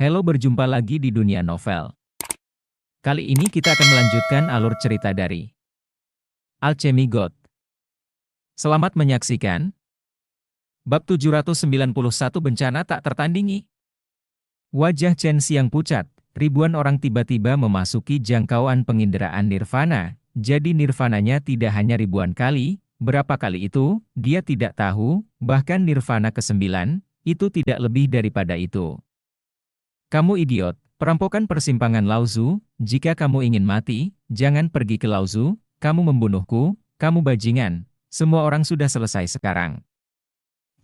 Halo, berjumpa lagi di dunia novel. Kali ini kita akan melanjutkan alur cerita dari Alchemy God. Selamat menyaksikan. Bab 791 Bencana Tak Tertandingi. Wajah Chen Xiang pucat, ribuan orang tiba-tiba memasuki jangkauan penginderaan nirvana. Jadi nirvananya tidak hanya ribuan kali, berapa kali itu, dia tidak tahu, bahkan nirvana ke-9, itu tidak lebih daripada itu. Kamu idiot, perampokan persimpangan Laozu, jika kamu ingin mati, jangan pergi ke Laozu, kamu membunuhku, kamu bajingan, semua orang sudah selesai sekarang.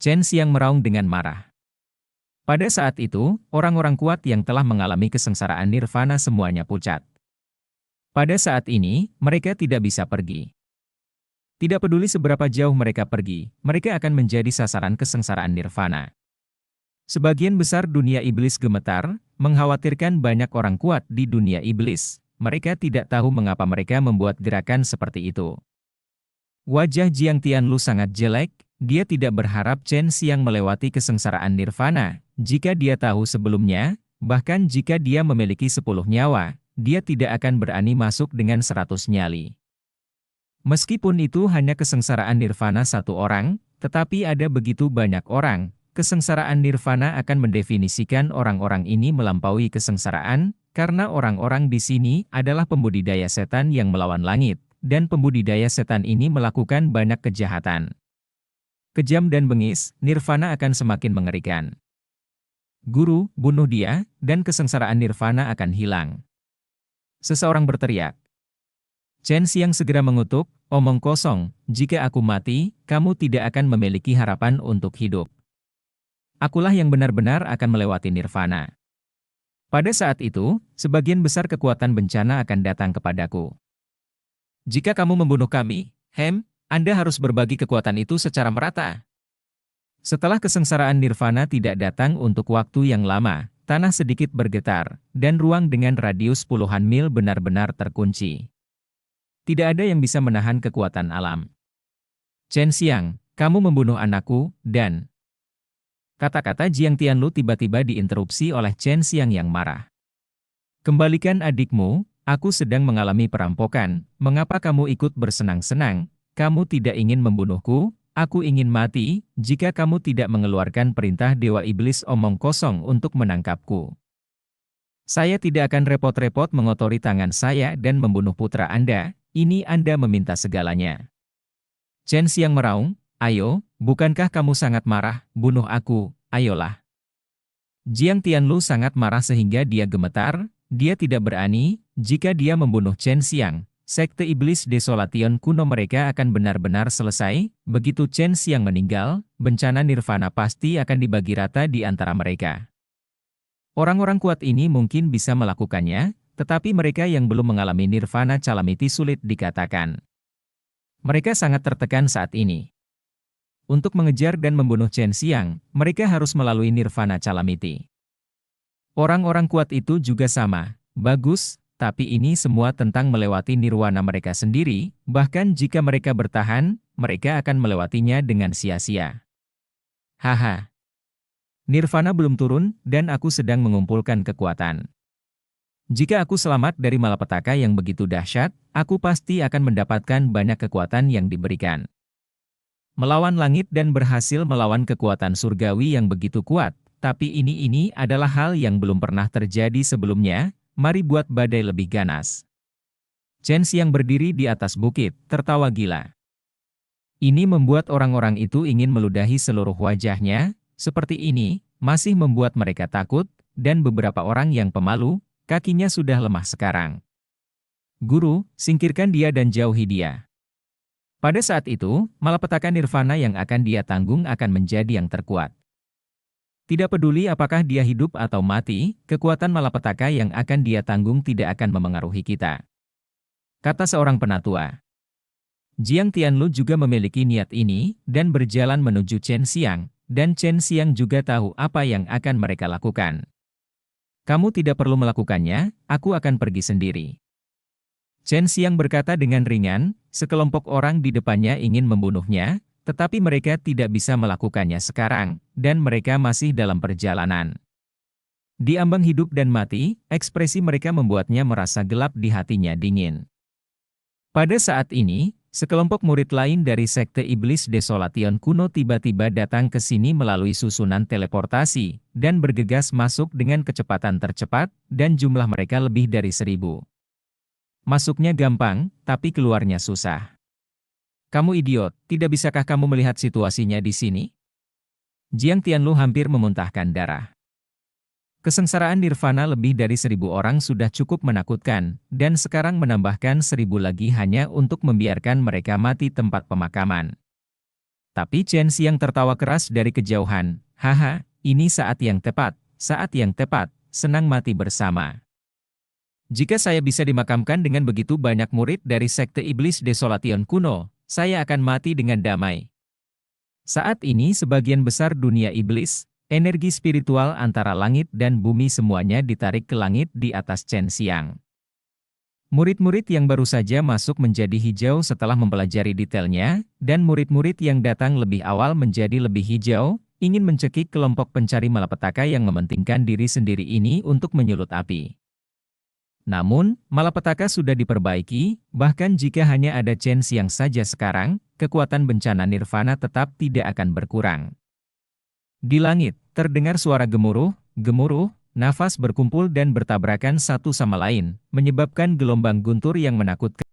Chen Xiang meraung dengan marah. Pada saat itu, orang-orang kuat yang telah mengalami kesengsaraan nirvana semuanya pucat. Pada saat ini, mereka tidak bisa pergi. Tidak peduli seberapa jauh mereka pergi, mereka akan menjadi sasaran kesengsaraan nirvana. Sebagian besar dunia iblis gemetar, mengkhawatirkan banyak orang kuat di dunia iblis. Mereka tidak tahu mengapa mereka membuat gerakan seperti itu. Wajah Jiang Tianlu sangat jelek, dia tidak berharap Chen Xiang melewati kesengsaraan nirvana. Jika dia tahu sebelumnya, bahkan jika dia memiliki 10 nyawa, dia tidak akan berani masuk dengan 100 nyali. Meskipun itu hanya kesengsaraan nirvana satu orang, tetapi ada begitu banyak orang. Kesengsaraan nirvana akan mendefinisikan orang-orang ini melampaui kesengsaraan, karena orang-orang di sini adalah pembudidaya setan yang melawan langit, dan pembudidaya setan ini melakukan banyak kejahatan. Kejam dan bengis, nirvana akan semakin mengerikan. Guru, bunuh dia, dan kesengsaraan nirvana akan hilang. Seseorang berteriak. Chen Xiang segera mengutuk, omong kosong, jika aku mati, kamu tidak akan memiliki harapan untuk hidup. Akulah yang benar-benar akan melewati nirvana. Pada saat itu, sebagian besar kekuatan bencana akan datang kepadaku. Jika kamu membunuh kami, Anda harus berbagi kekuatan itu secara merata. Setelah kesengsaraan nirvana tidak datang untuk waktu yang lama, tanah sedikit bergetar, dan ruang dengan radius puluhan mil benar-benar terkunci. Tidak ada yang bisa menahan kekuatan alam. Chen Xiang, kamu membunuh anakku, dan... Kata-kata Jiang Tianlu tiba-tiba diinterupsi oleh Chen Xiang yang marah. Kembalikan adikmu, aku sedang mengalami perampokan, mengapa kamu ikut bersenang-senang? Kamu tidak ingin membunuhku, aku ingin mati, jika kamu tidak mengeluarkan perintah Dewa Iblis omong kosong untuk menangkapku. Saya tidak akan repot-repot mengotori tangan saya dan membunuh putra Anda, ini Anda meminta segalanya. Chen Xiang meraung, ayo, bukankah kamu sangat marah, bunuh aku, ayolah. Jiang Tianlu sangat marah sehingga dia gemetar, dia tidak berani, jika dia membunuh Chen Xiang, sekte iblis Desolation kuno mereka akan benar-benar selesai, begitu Chen Xiang meninggal, bencana nirvana pasti akan dibagi rata di antara mereka. Orang-orang kuat ini mungkin bisa melakukannya, tetapi mereka yang belum mengalami nirvana calamiti sulit dikatakan. Mereka sangat tertekan saat ini. Untuk mengejar dan membunuh Chen Xiang, mereka harus melalui nirvana calamiti. Orang-orang kuat itu juga sama, bagus, tapi ini semua tentang melewati nirwana mereka sendiri, bahkan jika mereka bertahan, mereka akan melewatinya dengan sia-sia. Haha. Nirvana belum turun, dan aku sedang mengumpulkan kekuatan. Jika aku selamat dari malapetaka yang begitu dahsyat, aku pasti akan mendapatkan banyak kekuatan yang diberikan. Melawan langit dan berhasil melawan kekuatan surgawi yang begitu kuat, tapi ini adalah hal yang belum pernah terjadi sebelumnya, mari buat badai lebih ganas. Chen Xiang berdiri di atas bukit, tertawa gila. Ini membuat orang-orang itu ingin meludahi seluruh wajahnya, seperti ini, masih membuat mereka takut, dan beberapa orang yang pemalu, kakinya sudah lemah sekarang. Guru, singkirkan dia dan jauhi dia. Pada saat itu, malapetaka nirvana yang akan dia tanggung akan menjadi yang terkuat. Tidak peduli apakah dia hidup atau mati, kekuatan malapetaka yang akan dia tanggung tidak akan memengaruhi kita. Kata seorang penatua. Jiang Tianlu juga memiliki niat ini, dan berjalan menuju Chen Xiang, dan Chen Xiang juga tahu apa yang akan mereka lakukan. Kamu tidak perlu melakukannya, aku akan pergi sendiri. Chen Xiang berkata dengan ringan, sekelompok orang di depannya ingin membunuhnya, tetapi mereka tidak bisa melakukannya sekarang, dan mereka masih dalam perjalanan. Di ambang hidup dan mati, ekspresi mereka membuatnya merasa gelap di hatinya dingin. Pada saat ini, sekelompok murid lain dari Sekte Iblis Desolation kuno tiba-tiba datang ke sini melalui susunan teleportasi, dan bergegas masuk dengan kecepatan tercepat, dan jumlah mereka lebih dari 1.000. Masuknya gampang, tapi keluarnya susah. Kamu idiot, tidak bisakah kamu melihat situasinya di sini? Jiang Tianlu hampir memuntahkan darah. Kesengsaraan nirvana lebih dari 1.000 orang sudah cukup menakutkan, dan sekarang menambahkan 1.000 lagi hanya untuk membiarkan mereka mati tempat pemakaman. Tapi Chen Xiang tertawa keras dari kejauhan, haha, ini saat yang tepat, senang mati bersama. Jika saya bisa dimakamkan dengan begitu banyak murid dari Sekte Iblis Desolation kuno, saya akan mati dengan damai. Saat ini sebagian besar dunia iblis, energi spiritual antara langit dan bumi semuanya ditarik ke langit di atas Chen Xiang. Murid-murid yang baru saja masuk menjadi hijau setelah mempelajari detailnya, dan murid-murid yang datang lebih awal menjadi lebih hijau, ingin mencekik kelompok pencari malapetaka yang mementingkan diri sendiri ini untuk menyulut api. Namun, malapetaka sudah diperbaiki, bahkan jika hanya ada Chen Xiang saja sekarang, kekuatan bencana nirvana tetap tidak akan berkurang. Di langit, terdengar suara gemuruh, gemuruh, nafas berkumpul dan bertabrakan satu sama lain, menyebabkan gelombang guntur yang menakutkan.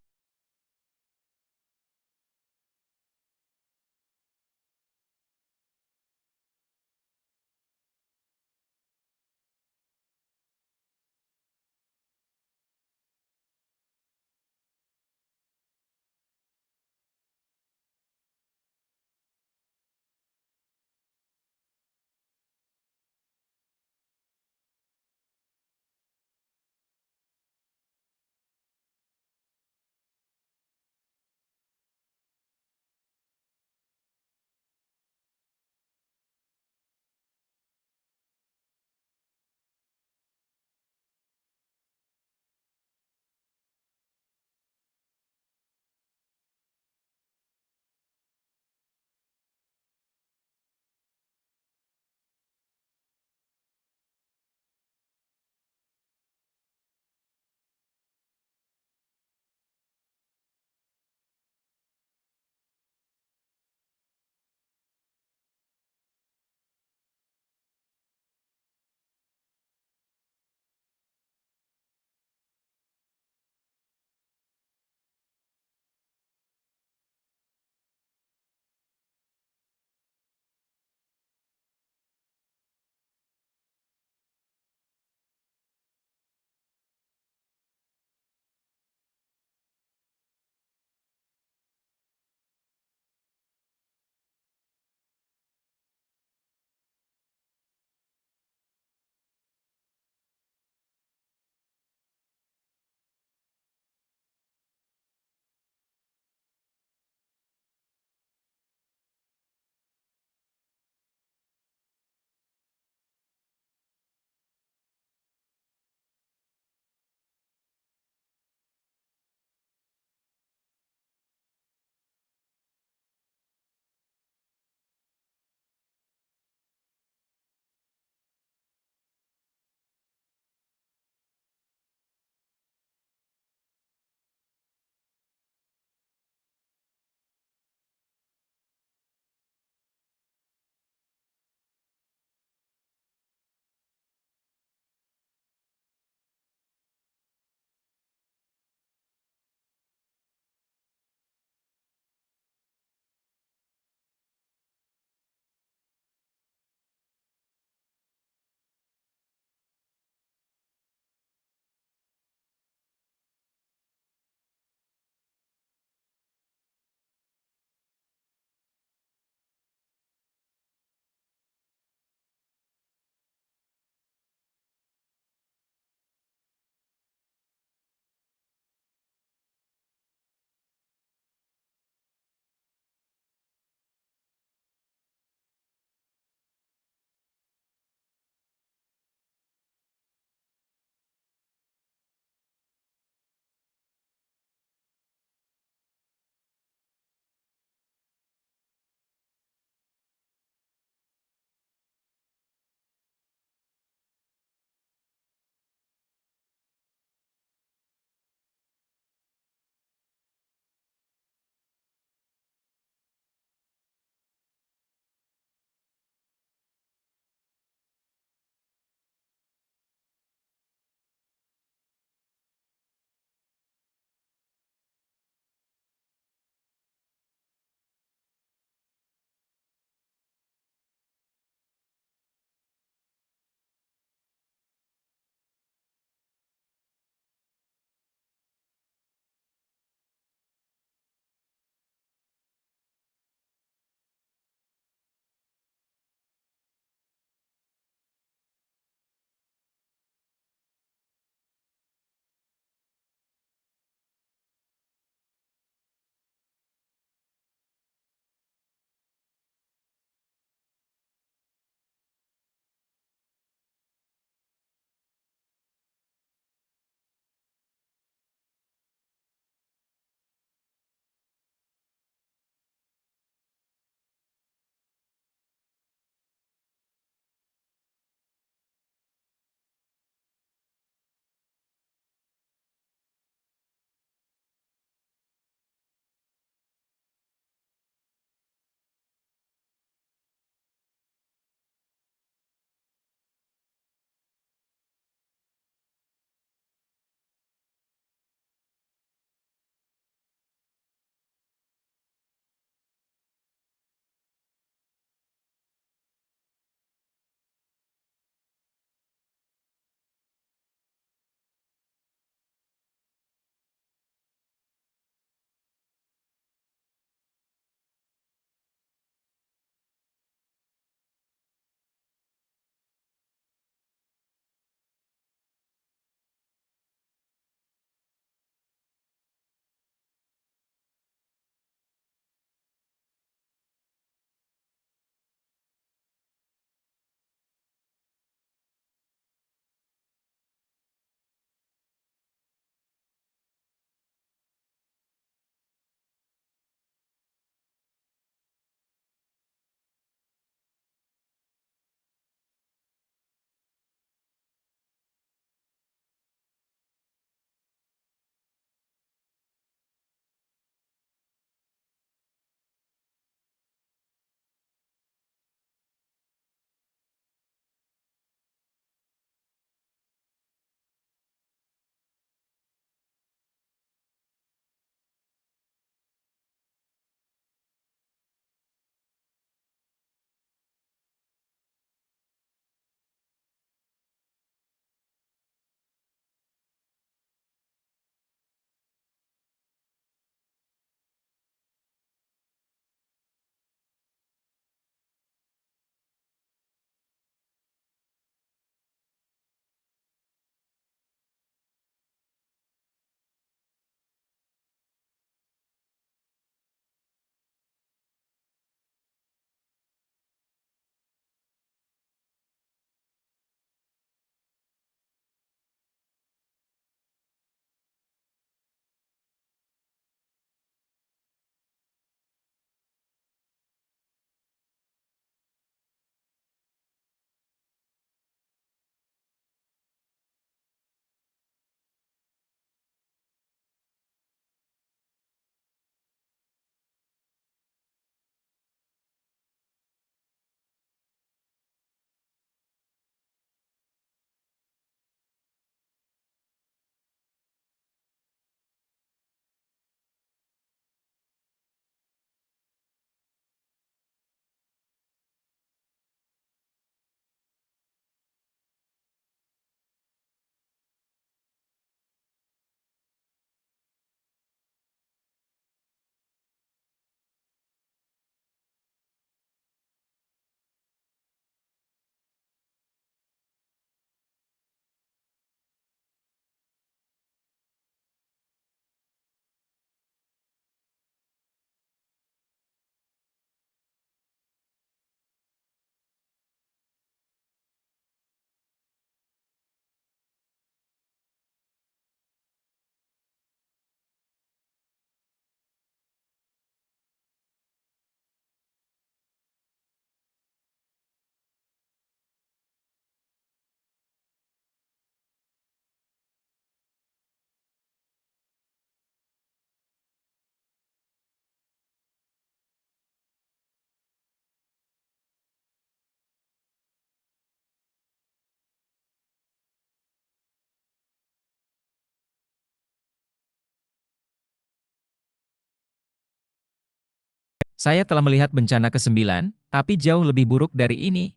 Saya telah melihat bencana ke-9, tapi jauh lebih buruk dari ini.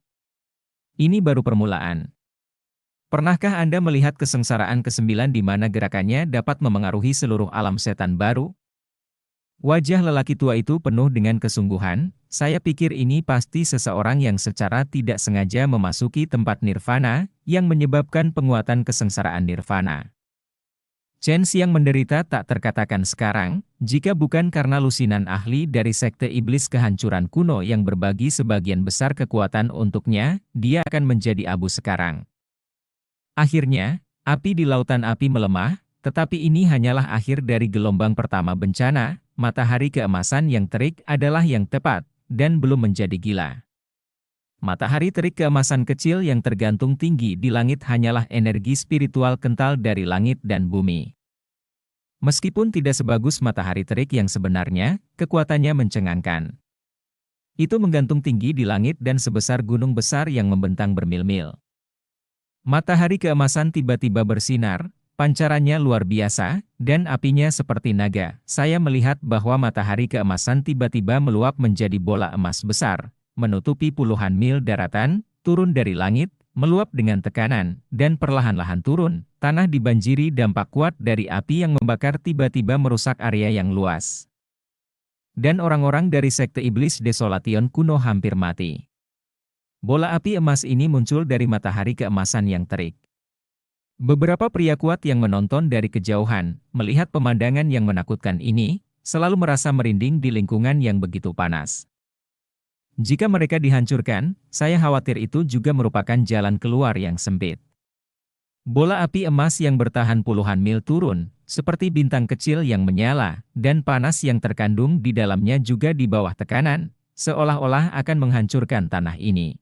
Ini baru permulaan. Pernahkah Anda melihat kesengsaraan ke-9 di mana gerakannya dapat memengaruhi seluruh alam setan baru? Wajah lelaki tua itu penuh dengan kesungguhan. Saya pikir ini pasti seseorang yang secara tidak sengaja memasuki tempat nirvana, yang menyebabkan penguatan kesengsaraan nirvana. Chen Xiang menderita tak terkatakan sekarang, jika bukan karena lusinan ahli dari sekte iblis kehancuran kuno yang berbagi sebagian besar kekuatan untuknya, dia akan menjadi abu sekarang. Akhirnya, api di lautan api melemah, tetapi ini hanyalah akhir dari gelombang pertama bencana. Matahari keemasan yang terik adalah yang tepat, dan belum menjadi gila. Matahari terik keemasan kecil yang tergantung tinggi di langit hanyalah energi spiritual kental dari langit dan bumi. Meskipun tidak sebagus matahari terik yang sebenarnya, kekuatannya mencengangkan. Itu menggantung tinggi di langit dan sebesar gunung besar yang membentang bermil-mil. Matahari keemasan tiba-tiba bersinar, pancarannya luar biasa, dan apinya seperti naga. Saya melihat bahwa matahari keemasan tiba-tiba meluap menjadi bola emas besar, menutupi puluhan mil daratan, turun dari langit, meluap dengan tekanan, dan perlahan-lahan turun. Tanah dibanjiri dampak kuat dari api yang membakar tiba-tiba merusak area yang luas. Dan orang-orang dari sekte iblis Desolation kuno hampir mati. Bola api emas ini muncul dari matahari keemasan yang terik. Beberapa pria kuat yang menonton dari kejauhan, melihat pemandangan yang menakutkan ini, selalu merasa merinding di lingkungan yang begitu panas. Jika mereka dihancurkan, saya khawatir itu juga merupakan jalan keluar yang sempit. Bola api emas yang bertahan puluhan mil turun, seperti bintang kecil yang menyala, dan panas yang terkandung di dalamnya juga di bawah tekanan, seolah-olah akan menghancurkan tanah ini.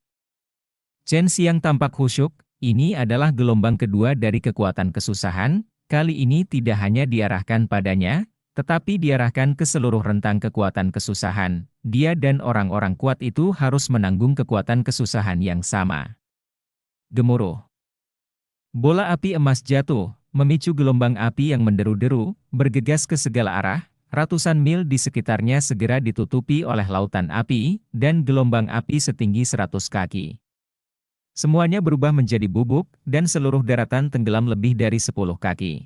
Chen Xiang tampak khusyuk. Ini adalah gelombang kedua dari kekuatan kesusahan, kali ini tidak hanya diarahkan padanya, tetapi diarahkan ke seluruh rentang kekuatan kesusahan. Dia dan orang-orang kuat itu harus menanggung kekuatan kesusahan yang sama. Gemuruh. Bola api emas jatuh, memicu gelombang api yang menderu-deru, bergegas ke segala arah, ratusan mil di sekitarnya segera ditutupi oleh lautan api, dan gelombang api setinggi 100 kaki. Semuanya berubah menjadi bubuk, dan seluruh daratan tenggelam lebih dari 10 kaki.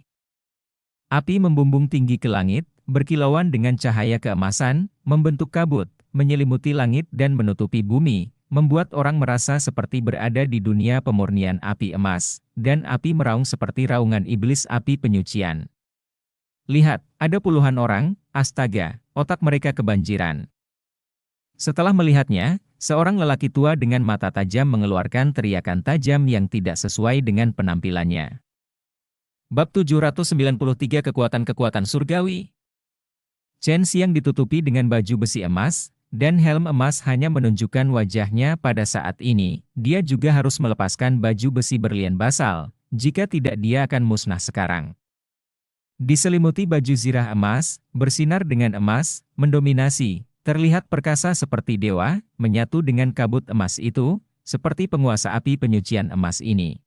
Api membumbung tinggi ke langit, berkilauan dengan cahaya keemasan, membentuk kabut, menyelimuti langit dan menutupi bumi, membuat orang merasa seperti berada di dunia pemurnian api emas, dan api meraung seperti raungan iblis api penyucian. Lihat, ada puluhan orang, astaga, otak mereka kebanjiran. Setelah melihatnya, seorang lelaki tua dengan mata tajam mengeluarkan teriakan tajam yang tidak sesuai dengan penampilannya. Bab 793 Kekuatan-Kekuatan Surgawi. Chen Xiang ditutupi dengan baju besi emas, dan helm emas hanya menunjukkan wajahnya pada saat ini. Dia juga harus melepaskan baju besi berlian basal, jika tidak dia akan musnah sekarang. Diselimuti baju zirah emas, bersinar dengan emas, mendominasi. Terlihat perkasa seperti dewa, menyatu dengan kabut emas itu, seperti penguasa api penyucian emas ini.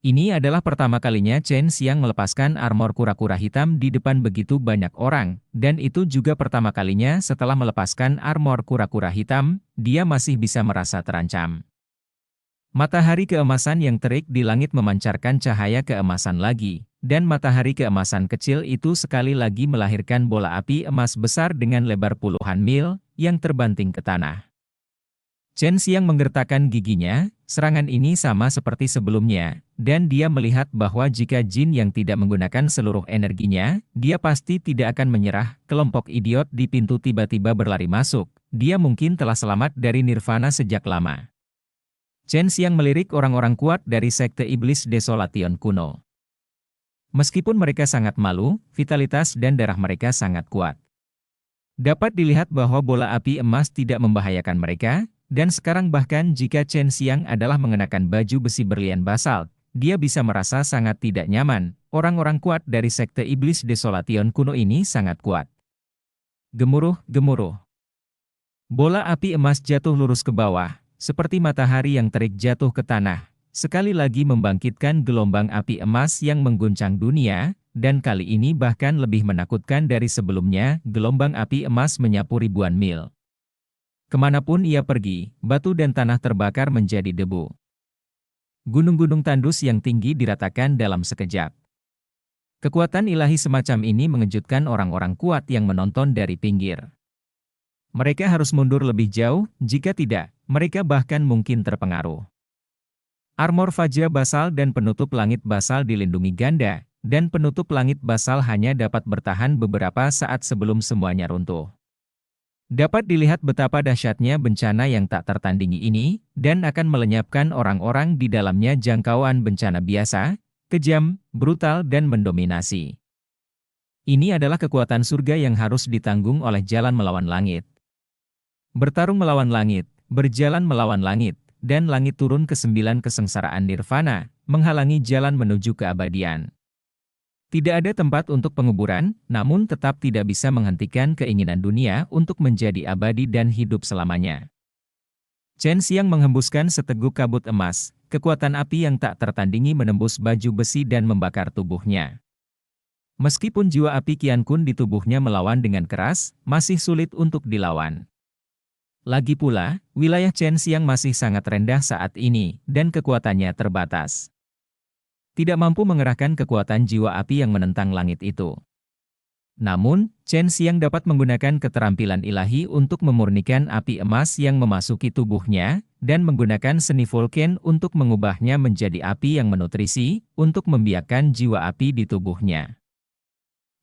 Ini adalah pertama kalinya Chen Xiang melepaskan armor kura-kura hitam di depan begitu banyak orang, dan itu juga pertama kalinya setelah melepaskan armor kura-kura hitam, dia masih bisa merasa terancam. Matahari keemasan yang terik di langit memancarkan cahaya keemasan lagi, dan matahari keemasan kecil itu sekali lagi melahirkan bola api emas besar dengan lebar puluhan mil, yang terbanting ke tanah. Chen Xiang menggertakkan giginya, serangan ini sama seperti sebelumnya, dan dia melihat bahwa jika jin yang tidak menggunakan seluruh energinya, dia pasti tidak akan menyerah. Kelompok idiot di pintu tiba-tiba berlari masuk, dia mungkin telah selamat dari nirvana sejak lama. Chen Xiang melirik orang-orang kuat dari sekte iblis Desolation kuno. Meskipun mereka sangat malu, vitalitas dan darah mereka sangat kuat. Dapat dilihat bahwa bola api emas tidak membahayakan mereka, dan sekarang bahkan jika Chen Xiang adalah mengenakan baju besi berlian basalt, dia bisa merasa sangat tidak nyaman. Orang-orang kuat dari sekte iblis Desolation kuno ini sangat kuat. Gemuruh, gemuruh. Bola api emas jatuh lurus ke bawah, seperti matahari yang terik jatuh ke tanah. Sekali lagi membangkitkan gelombang api emas yang mengguncang dunia, dan kali ini bahkan lebih menakutkan dari sebelumnya, gelombang api emas menyapu ribuan mil. Kemanapun ia pergi, batu dan tanah terbakar menjadi debu. Gunung-gunung tandus yang tinggi diratakan dalam sekejap. Kekuatan ilahi semacam ini mengejutkan orang-orang kuat yang menonton dari pinggir. Mereka harus mundur lebih jauh, jika tidak, mereka bahkan mungkin terpengaruh. Armor Vajra Basal dan penutup langit basal dilindungi ganda, dan penutup langit basal hanya dapat bertahan beberapa saat sebelum semuanya runtuh. Dapat dilihat betapa dahsyatnya bencana yang tak tertandingi ini, dan akan melenyapkan orang-orang di dalamnya. Jangkauan bencana biasa, kejam, brutal dan mendominasi. Ini adalah kekuatan surga yang harus ditanggung oleh jalan melawan langit. Bertarung melawan langit, berjalan melawan langit, dan langit turun ke 9 kesengsaraan nirvana, menghalangi jalan menuju keabadian. Tidak ada tempat untuk penguburan, namun tetap tidak bisa menghentikan keinginan dunia untuk menjadi abadi dan hidup selamanya. Chen Xiang menghembuskan seteguk kabut emas, kekuatan api yang tak tertandingi menembus baju besi dan membakar tubuhnya. Meskipun jiwa api Qian Kun di tubuhnya melawan dengan keras, masih sulit untuk dilawan. Lagi pula, wilayah Chen Xiang masih sangat rendah saat ini, dan kekuatannya terbatas. Tidak mampu mengerahkan kekuatan jiwa api yang menentang langit itu. Namun, Chen Xiang dapat menggunakan keterampilan ilahi untuk memurnikan api emas yang memasuki tubuhnya, dan menggunakan seni Vulcan untuk mengubahnya menjadi api yang menutrisi, untuk membiakkan jiwa api di tubuhnya.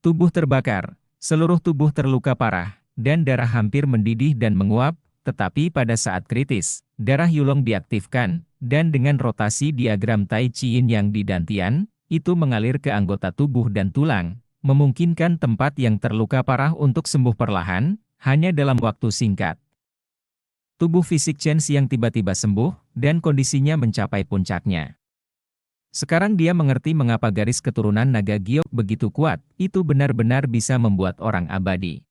Tubuh terbakar, seluruh tubuh terluka parah, dan darah hampir mendidih dan menguap. Tetapi pada saat kritis, darah Yulong diaktifkan, dan dengan rotasi diagram Tai Chi Yin yang didantian, itu mengalir ke anggota tubuh dan tulang, memungkinkan tempat yang terluka parah untuk sembuh perlahan, hanya dalam waktu singkat. Tubuh fisik Chen Xiang tiba-tiba sembuh, dan kondisinya mencapai puncaknya. Sekarang dia mengerti mengapa garis keturunan naga giok begitu kuat, itu benar-benar bisa membuat orang abadi.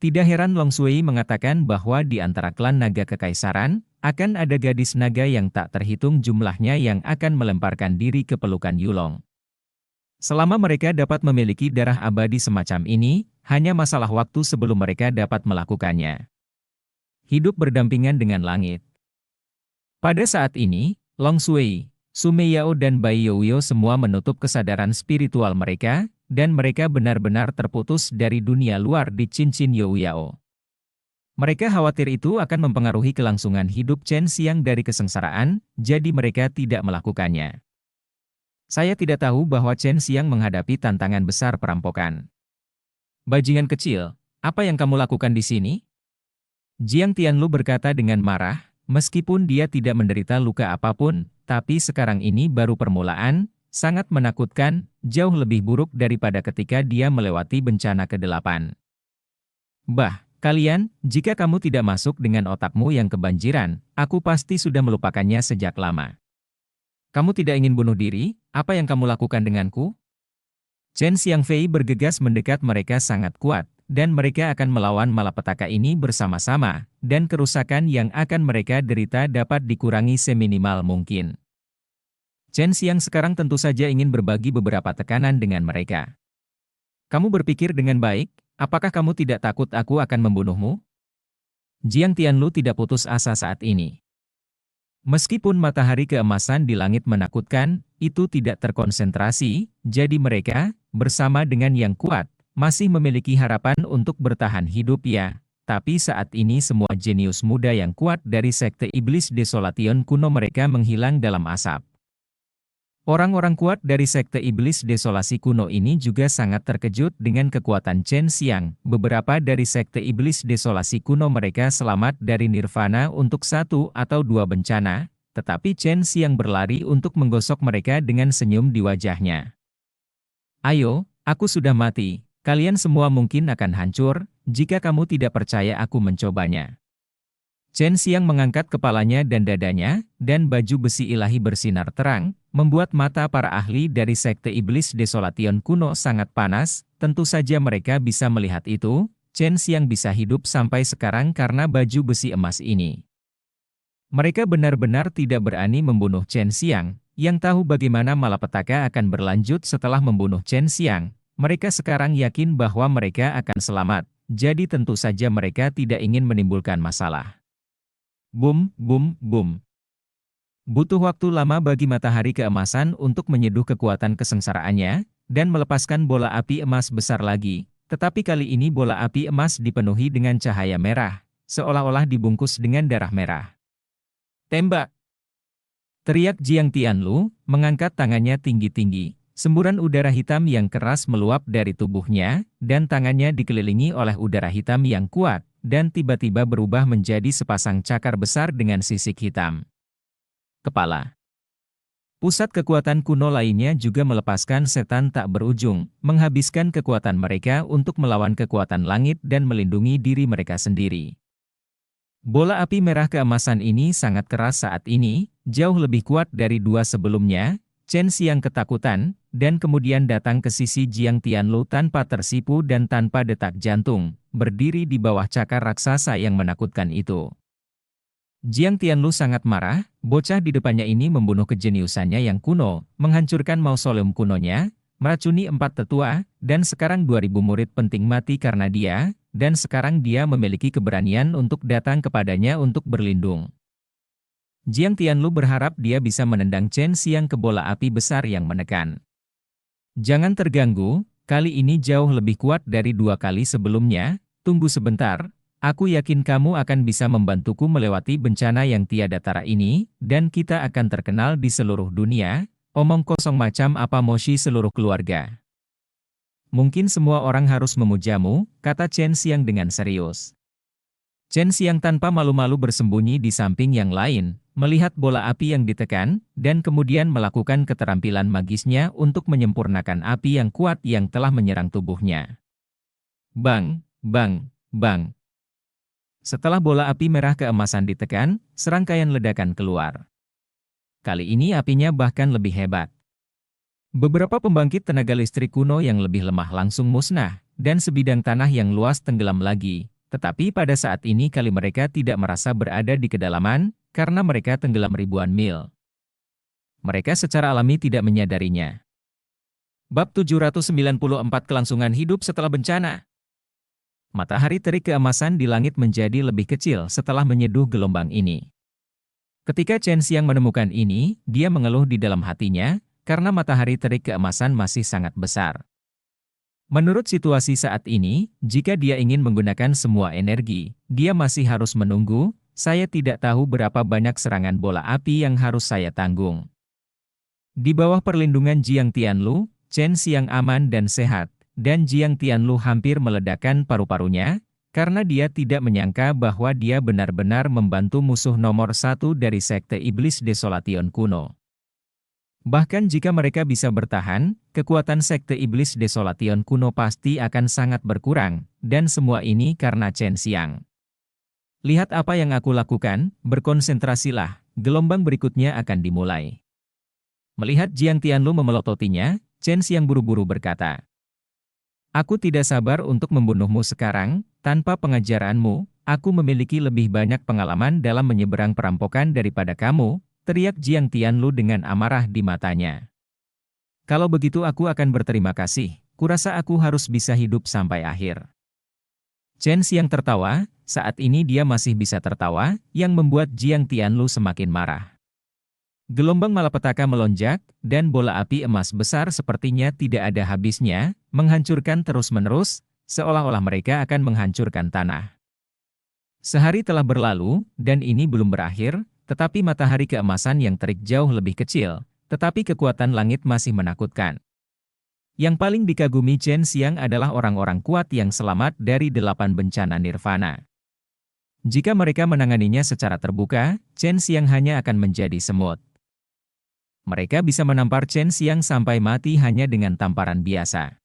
Tidak heran Long Sui mengatakan bahwa di antara klan naga kekaisaran, akan ada gadis naga yang tak terhitung jumlahnya yang akan melemparkan diri ke pelukan Yulong. Selama mereka dapat memiliki darah abadi semacam ini, hanya masalah waktu sebelum mereka dapat melakukannya. Hidup berdampingan dengan langit. Pada saat ini, Long Sui, Sume Yao dan Bai Youyo semua menutup kesadaran spiritual mereka, dan mereka benar-benar terputus dari dunia luar di cincin Youyao. Mereka khawatir itu akan mempengaruhi kelangsungan hidup Chen Xiang dari kesengsaraan, jadi mereka tidak melakukannya. Saya tidak tahu bahwa Chen Xiang menghadapi tantangan besar perampokan. Bajingan kecil, apa yang kamu lakukan di sini? Jiang Tianlu berkata dengan marah, meskipun dia tidak menderita luka apapun, tapi sekarang ini baru permulaan, sangat menakutkan, jauh lebih buruk daripada ketika dia melewati bencana ke-8. Bah, kalian, jika kamu tidak masuk dengan otakmu yang kebanjiran, aku pasti sudah melupakannya sejak lama. Kamu tidak ingin bunuh diri, apa yang kamu lakukan denganku? Chen Xiangfei bergegas mendekat mereka sangat kuat, dan mereka akan melawan malapetaka ini bersama-sama, dan kerusakan yang akan mereka derita dapat dikurangi seminimal mungkin. Chen Xiang sekarang tentu saja ingin berbagi beberapa tekanan dengan mereka. Kamu berpikir dengan baik, apakah kamu tidak takut aku akan membunuhmu? Jiang Tianlu tidak putus asa saat ini. Meskipun matahari keemasan di langit menakutkan, itu tidak terkonsentrasi, jadi mereka, bersama dengan yang kuat, masih memiliki harapan untuk bertahan hidup ya. Tapi saat ini semua jenius muda yang kuat dari Sekte Iblis Desolation kuno mereka menghilang dalam asap. Orang-orang kuat dari Sekte Iblis Desolasi kuno ini juga sangat terkejut dengan kekuatan Chen Xiang. Beberapa dari Sekte Iblis Desolasi kuno mereka selamat dari nirvana untuk 1 atau 2 bencana, tetapi Chen Xiang berlari untuk menggosok mereka dengan senyum di wajahnya. Ayo, aku sudah mati, kalian semua mungkin akan hancur, jika kamu tidak percaya aku mencobanya. Chen Xiang mengangkat kepalanya dan dadanya, dan baju besi ilahi bersinar terang, membuat mata para ahli dari Sekte Iblis Desolation kuno sangat panas. Tentu saja mereka bisa melihat itu, Chen Xiang bisa hidup sampai sekarang karena baju besi emas ini. Mereka benar-benar tidak berani membunuh Chen Xiang, yang tahu bagaimana malapetaka akan berlanjut setelah membunuh Chen Xiang. Mereka sekarang yakin bahwa mereka akan selamat, jadi tentu saja mereka tidak ingin menimbulkan masalah. Boom, boom, boom. Butuh waktu lama bagi matahari keemasan untuk menyeduh kekuatan kesengsaraannya, dan melepaskan bola api emas besar lagi. Tetapi kali ini bola api emas dipenuhi dengan cahaya merah, seolah-olah dibungkus dengan darah merah. Tembak! Teriak Jiang Tianlu, mengangkat tangannya tinggi-tinggi. Semburan udara hitam yang keras meluap dari tubuhnya, dan tangannya dikelilingi oleh udara hitam yang kuat, dan tiba-tiba berubah menjadi sepasang cakar besar dengan sisik hitam. Kepala. Pusat kekuatan kuno lainnya juga melepaskan setan tak berujung, menghabiskan kekuatan mereka untuk melawan kekuatan langit dan melindungi diri mereka sendiri. Bola api merah keemasan ini sangat keras saat ini, jauh lebih kuat dari dua sebelumnya. Chen Xiang ketakutan, dan kemudian datang ke sisi Jiang Tianlu tanpa tersipu dan tanpa detak jantung, berdiri di bawah cakar raksasa yang menakutkan itu. Jiang Tianlu sangat marah, bocah di depannya ini membunuh kejeniusannya yang kuno, menghancurkan mausoleum kunonya, meracuni 4 tetua, dan sekarang 2000 murid penting mati karena dia, dan sekarang dia memiliki keberanian untuk datang kepadanya untuk berlindung. Jiang Tianlu berharap dia bisa menendang Chen Xiang ke bola api besar yang menekan. Jangan terganggu, kali ini jauh lebih kuat dari 2 kali sebelumnya, tunggu sebentar, aku yakin kamu akan bisa membantuku melewati bencana yang tiada tara ini, dan kita akan terkenal di seluruh dunia, omong kosong macam apa Moshi seluruh keluarga. Mungkin semua orang harus memujamu, kata Chen Xiang dengan serius. Chen Xiang tanpa malu-malu bersembunyi di samping yang lain, melihat bola api yang ditekan, dan kemudian melakukan keterampilan magisnya untuk menyempurnakan api yang kuat yang telah menyerang tubuhnya. Bang, bang, bang. Setelah bola api merah keemasan ditekan, serangkaian ledakan keluar. Kali ini apinya bahkan lebih hebat. Beberapa pembangkit tenaga listrik kuno yang lebih lemah langsung musnah, dan sebidang tanah yang luas tenggelam lagi. Tetapi pada saat ini kali mereka tidak merasa berada di kedalaman, karena mereka tenggelam ribuan mil. Mereka secara alami tidak menyadarinya. Bab 794 Kelangsungan hidup setelah bencana. Matahari terik keemasan di langit menjadi lebih kecil setelah menyeduh gelombang ini. Ketika Chen Xiang menemukan ini, dia mengeluh di dalam hatinya, karena matahari terik keemasan masih sangat besar. Menurut situasi saat ini, jika dia ingin menggunakan semua energi, dia masih harus menunggu. Saya tidak tahu berapa banyak serangan bola api yang harus saya tanggung. Di bawah perlindungan Jiang Tianlu, Chen Xiang aman dan sehat, dan Jiang Tianlu hampir meledakkan paru-parunya, karena dia tidak menyangka bahwa dia benar-benar membantu musuh nomor 1 dari Sekte Iblis Desolation kuno. Bahkan jika mereka bisa bertahan, kekuatan Sekte Iblis Desolation kuno pasti akan sangat berkurang, dan semua ini karena Chen Xiang. Lihat apa yang aku lakukan, berkonsentrasilah, gelombang berikutnya akan dimulai. Melihat Jiang Tianlu memelototinya, Chen Xiang buru-buru berkata, aku tidak sabar untuk membunuhmu sekarang, tanpa pengajaranmu, aku memiliki lebih banyak pengalaman dalam menyeberang perampokan daripada kamu, teriak Jiang Tianlu dengan amarah di matanya. Kalau begitu aku akan berterima kasih, kurasa aku harus bisa hidup sampai akhir. Chen Xiang tertawa, saat ini dia masih bisa tertawa, yang membuat Jiang Tianlu semakin marah. Gelombang malapetaka melonjak, dan bola api emas besar sepertinya tidak ada habisnya, menghancurkan terus-menerus, seolah-olah mereka akan menghancurkan tanah. Sehari telah berlalu, dan ini belum berakhir, tetapi matahari keemasan yang terik jauh lebih kecil, tetapi kekuatan langit masih menakutkan. Yang paling dikagumi Chen Xiang adalah orang-orang kuat yang selamat dari 8 bencana nirvana. Jika mereka menanganinya secara terbuka, Chen Xiang hanya akan menjadi semut. Mereka bisa menampar Chen Xiang sampai mati hanya dengan tamparan biasa.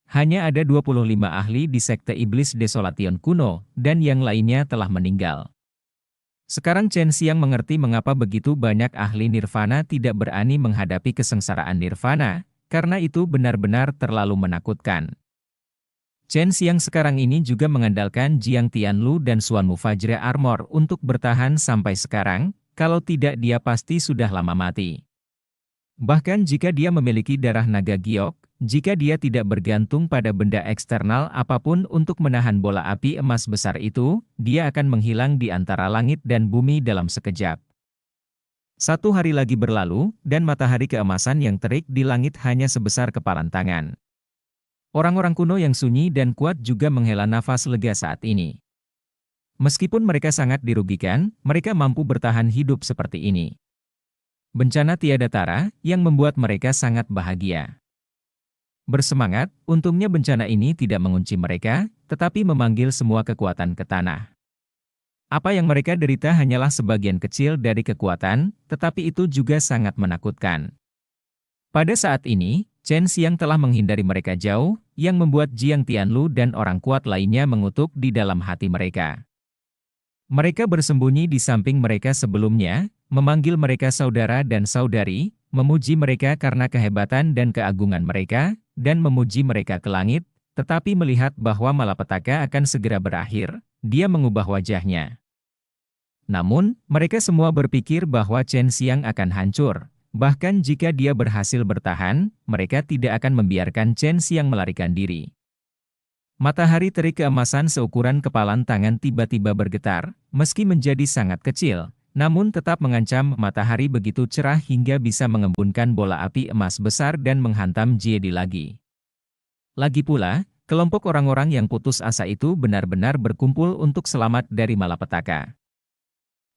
Hanya ada 25 ahli di Sekte Iblis Desolation kuno, dan yang lainnya telah meninggal. Sekarang Chen Xiang mengerti mengapa begitu banyak ahli nirvana tidak berani menghadapi kesengsaraan nirvana, karena itu benar-benar terlalu menakutkan. Chen Xiang sekarang ini juga mengandalkan Jiang Tianlu dan Xuan Mufajre Armor untuk bertahan sampai sekarang, kalau tidak dia pasti sudah lama mati. Bahkan jika dia memiliki darah naga giok, jika dia tidak bergantung pada benda eksternal apapun untuk menahan bola api emas besar itu, dia akan menghilang di antara langit dan bumi dalam sekejap. 1 hari lagi berlalu, dan matahari keemasan yang terik di langit hanya sebesar kepalan tangan. Orang-orang kuno yang sunyi dan kuat juga menghela nafas lega saat ini. Meskipun mereka sangat dirugikan, mereka mampu bertahan hidup seperti ini. Bencana tiada tara, yang membuat mereka sangat bahagia. Bersemangat, untungnya bencana ini tidak mengunci mereka, tetapi memanggil semua kekuatan ke tanah. Apa yang mereka derita hanyalah sebagian kecil dari kekuatan, tetapi itu juga sangat menakutkan. Pada saat ini, Chen Xiang telah menghindari mereka jauh, yang membuat Jiang Tianlu dan orang kuat lainnya mengutuk di dalam hati mereka. Mereka bersembunyi di samping mereka sebelumnya, memanggil mereka saudara dan saudari, memuji mereka karena kehebatan dan keagungan mereka, dan memuji mereka ke langit, tetapi melihat bahwa malapetaka akan segera berakhir, dia mengubah wajahnya. Namun, mereka semua berpikir bahwa Chen Xiang akan hancur. Bahkan jika dia berhasil bertahan, mereka tidak akan membiarkan Chen Xiang melarikan diri. Matahari terik keemasan seukuran kepalan tangan tiba-tiba bergetar, meski menjadi sangat kecil, namun tetap mengancam matahari begitu cerah hingga bisa mengembunkan bola api emas besar dan menghantam Jiedi lagi. Lagi pula, kelompok orang-orang yang putus asa itu benar-benar berkumpul untuk selamat dari malapetaka.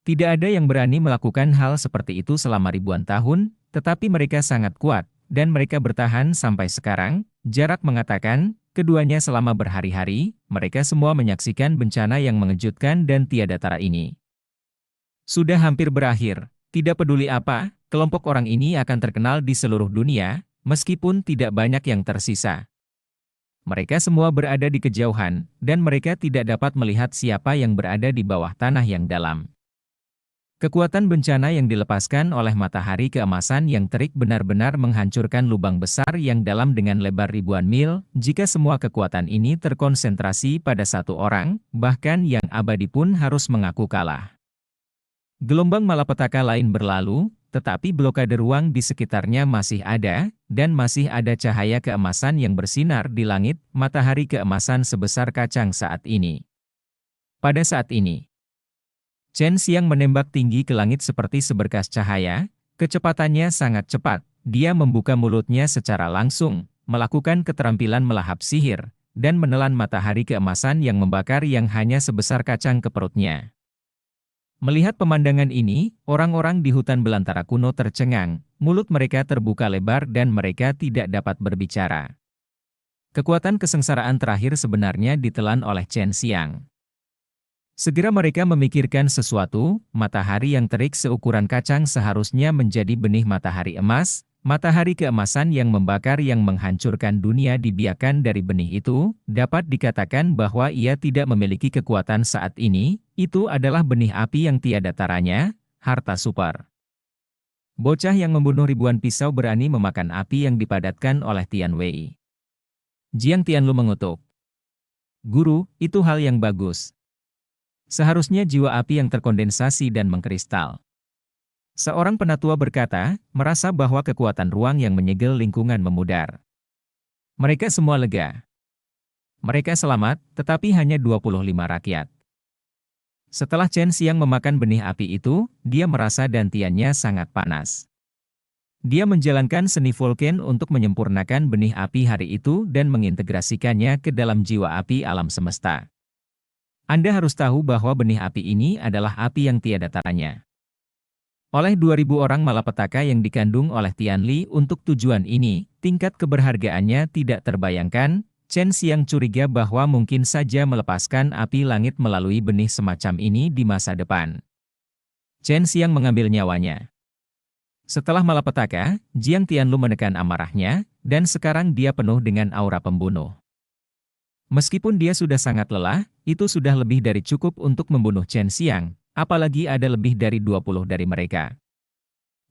Tidak ada yang berani melakukan hal seperti itu selama ribuan tahun, tetapi mereka sangat kuat, dan mereka bertahan sampai sekarang. Jarak mengatakan, keduanya selama berhari-hari, mereka semua menyaksikan bencana yang mengejutkan dan tiada tara ini. Sudah hampir berakhir, tidak peduli apa, kelompok orang ini akan terkenal di seluruh dunia, meskipun tidak banyak yang tersisa. Mereka semua berada di kejauhan, dan mereka tidak dapat melihat siapa yang berada di bawah tanah yang dalam. Kekuatan bencana yang dilepaskan oleh matahari keemasan yang terik benar-benar menghancurkan lubang besar yang dalam dengan lebar ribuan mil. Jika semua kekuatan ini terkonsentrasi pada satu orang, bahkan yang abadi pun harus mengaku kalah. Gelombang malapetaka lain berlalu, tetapi blokade ruang di sekitarnya masih ada, dan masih ada cahaya keemasan yang bersinar di langit, matahari keemasan sebesar kacang saat ini. Pada saat ini, Chen Xiang menembak tinggi ke langit seperti seberkas cahaya, kecepatannya sangat cepat, dia membuka mulutnya secara langsung, melakukan keterampilan melahap sihir, dan menelan matahari keemasan yang membakar yang hanya sebesar kacang ke perutnya. Melihat pemandangan ini, orang-orang di hutan belantara kuno tercengang, mulut mereka terbuka lebar dan mereka tidak dapat berbicara. Kekuatan kesengsaraan terakhir sebenarnya ditelan oleh Chen Xiang. Segera mereka memikirkan sesuatu, matahari yang terik seukuran kacang seharusnya menjadi benih matahari emas, matahari keemasan yang membakar yang menghancurkan dunia dibiarkan dari benih itu, dapat dikatakan bahwa ia tidak memiliki kekuatan saat ini, itu adalah benih api yang tiada taranya, harta super. Bocah yang membunuh ribuan pisau berani memakan api yang dipadatkan oleh Tian Wei. Jiang Tianlu mengutuk. Guru, itu hal yang bagus. Seharusnya jiwa api yang terkondensasi dan mengkristal. Seorang penatua berkata, merasa bahwa kekuatan ruang yang menyegel lingkungan memudar. Mereka semua lega. Mereka selamat, tetapi hanya 25 rakyat. Setelah Chen Xiang memakan benih api itu, dia merasa dantiannya sangat panas. Dia menjalankan seni Vulcan untuk menyempurnakan benih api hari itu dan mengintegrasikannya ke dalam jiwa api alam semesta. Anda harus tahu bahwa benih api ini adalah api yang tiada taranya. Oleh 2000 orang malapetaka yang dikandung oleh Tian Li untuk tujuan ini, tingkat keberhargaannya tidak terbayangkan. Chen Xiang curiga bahwa mungkin saja melepaskan api langit melalui benih semacam ini di masa depan. Chen Xiang mengambil nyawanya. Setelah malapetaka, Jiang Tianlu menekan amarahnya, dan sekarang dia penuh dengan aura pembunuh. Meskipun dia sudah sangat lelah, itu sudah lebih dari cukup untuk membunuh Chen Xiang, apalagi ada lebih dari 20 dari mereka.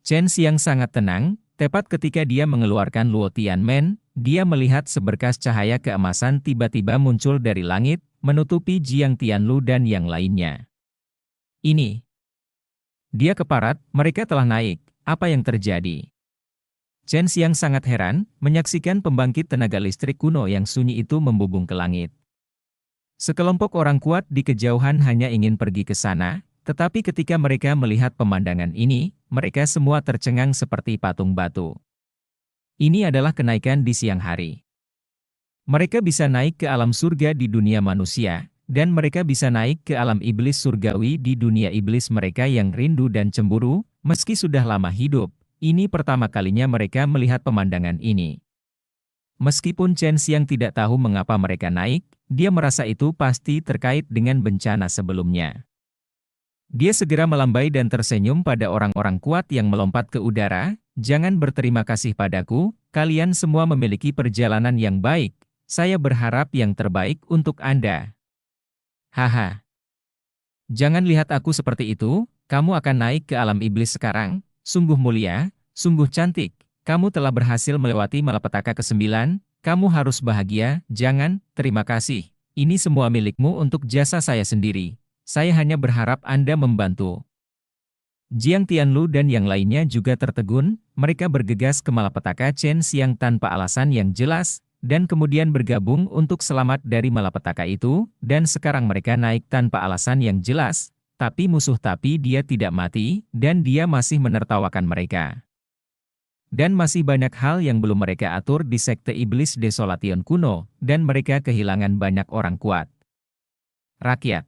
Chen Xiang sangat tenang, tepat ketika dia mengeluarkan Luo Tianmen, dia melihat seberkas cahaya keemasan tiba-tiba muncul dari langit, menutupi Jiang Tianlu dan yang lainnya. Ini. Dia keparat, mereka telah naik, apa yang terjadi? Chen Xiang sangat heran, menyaksikan pembangkit tenaga listrik kuno yang sunyi itu membubung ke langit. Sekelompok orang kuat di kejauhan hanya ingin pergi ke sana, tetapi ketika mereka melihat pemandangan ini, mereka semua tercengang seperti patung batu. Ini adalah kenaikan di siang hari. Mereka bisa naik ke alam surga di dunia manusia, dan mereka bisa naik ke alam iblis surgawi di dunia iblis. Mereka yang rindu dan cemburu, meski sudah lama hidup, ini pertama kalinya mereka melihat pemandangan ini. Meskipun Chen Xiang tidak tahu mengapa mereka naik, dia merasa itu pasti terkait dengan bencana sebelumnya. Dia segera melambai dan tersenyum pada orang-orang kuat yang melompat ke udara. Jangan berterima kasih padaku, kalian semua memiliki perjalanan yang baik. Saya berharap yang terbaik untuk Anda. Haha. Jangan lihat aku seperti itu, kamu akan naik ke alam iblis sekarang. Sungguh mulia, sungguh cantik, kamu telah berhasil melewati malapetaka ke-9, kamu harus bahagia. Jangan, terima kasih, ini semua milikmu untuk jasa saya sendiri. Saya hanya berharap Anda membantu. Jiang Tianlu dan yang lainnya juga tertegun, mereka bergegas ke malapetaka Chen Xiang tanpa alasan yang jelas, dan kemudian bergabung untuk selamat dari malapetaka itu, dan sekarang mereka naik tanpa alasan yang jelas, tapi dia tidak mati, dan dia masih menertawakan mereka. Dan masih banyak hal yang belum mereka atur di sekte iblis Desolation kuno, dan mereka kehilangan banyak orang kuat. Rakyat.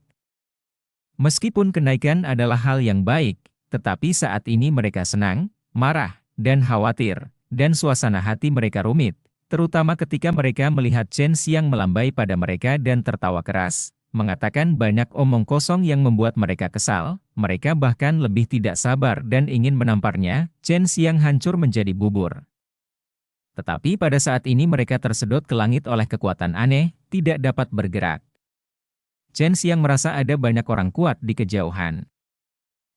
Meskipun kenaikan adalah hal yang baik, tetapi saat ini mereka senang, marah, dan khawatir, dan suasana hati mereka rumit, terutama ketika mereka melihat Chen Xiang melambai pada mereka dan tertawa keras, mengatakan banyak omong kosong yang membuat mereka kesal. Mereka bahkan lebih tidak sabar dan ingin menamparnya. Chen Xiang hancur menjadi bubur. Tetapi pada saat ini mereka tersedot ke langit oleh kekuatan aneh, tidak dapat bergerak. Chen Xiang merasa ada banyak orang kuat di kejauhan.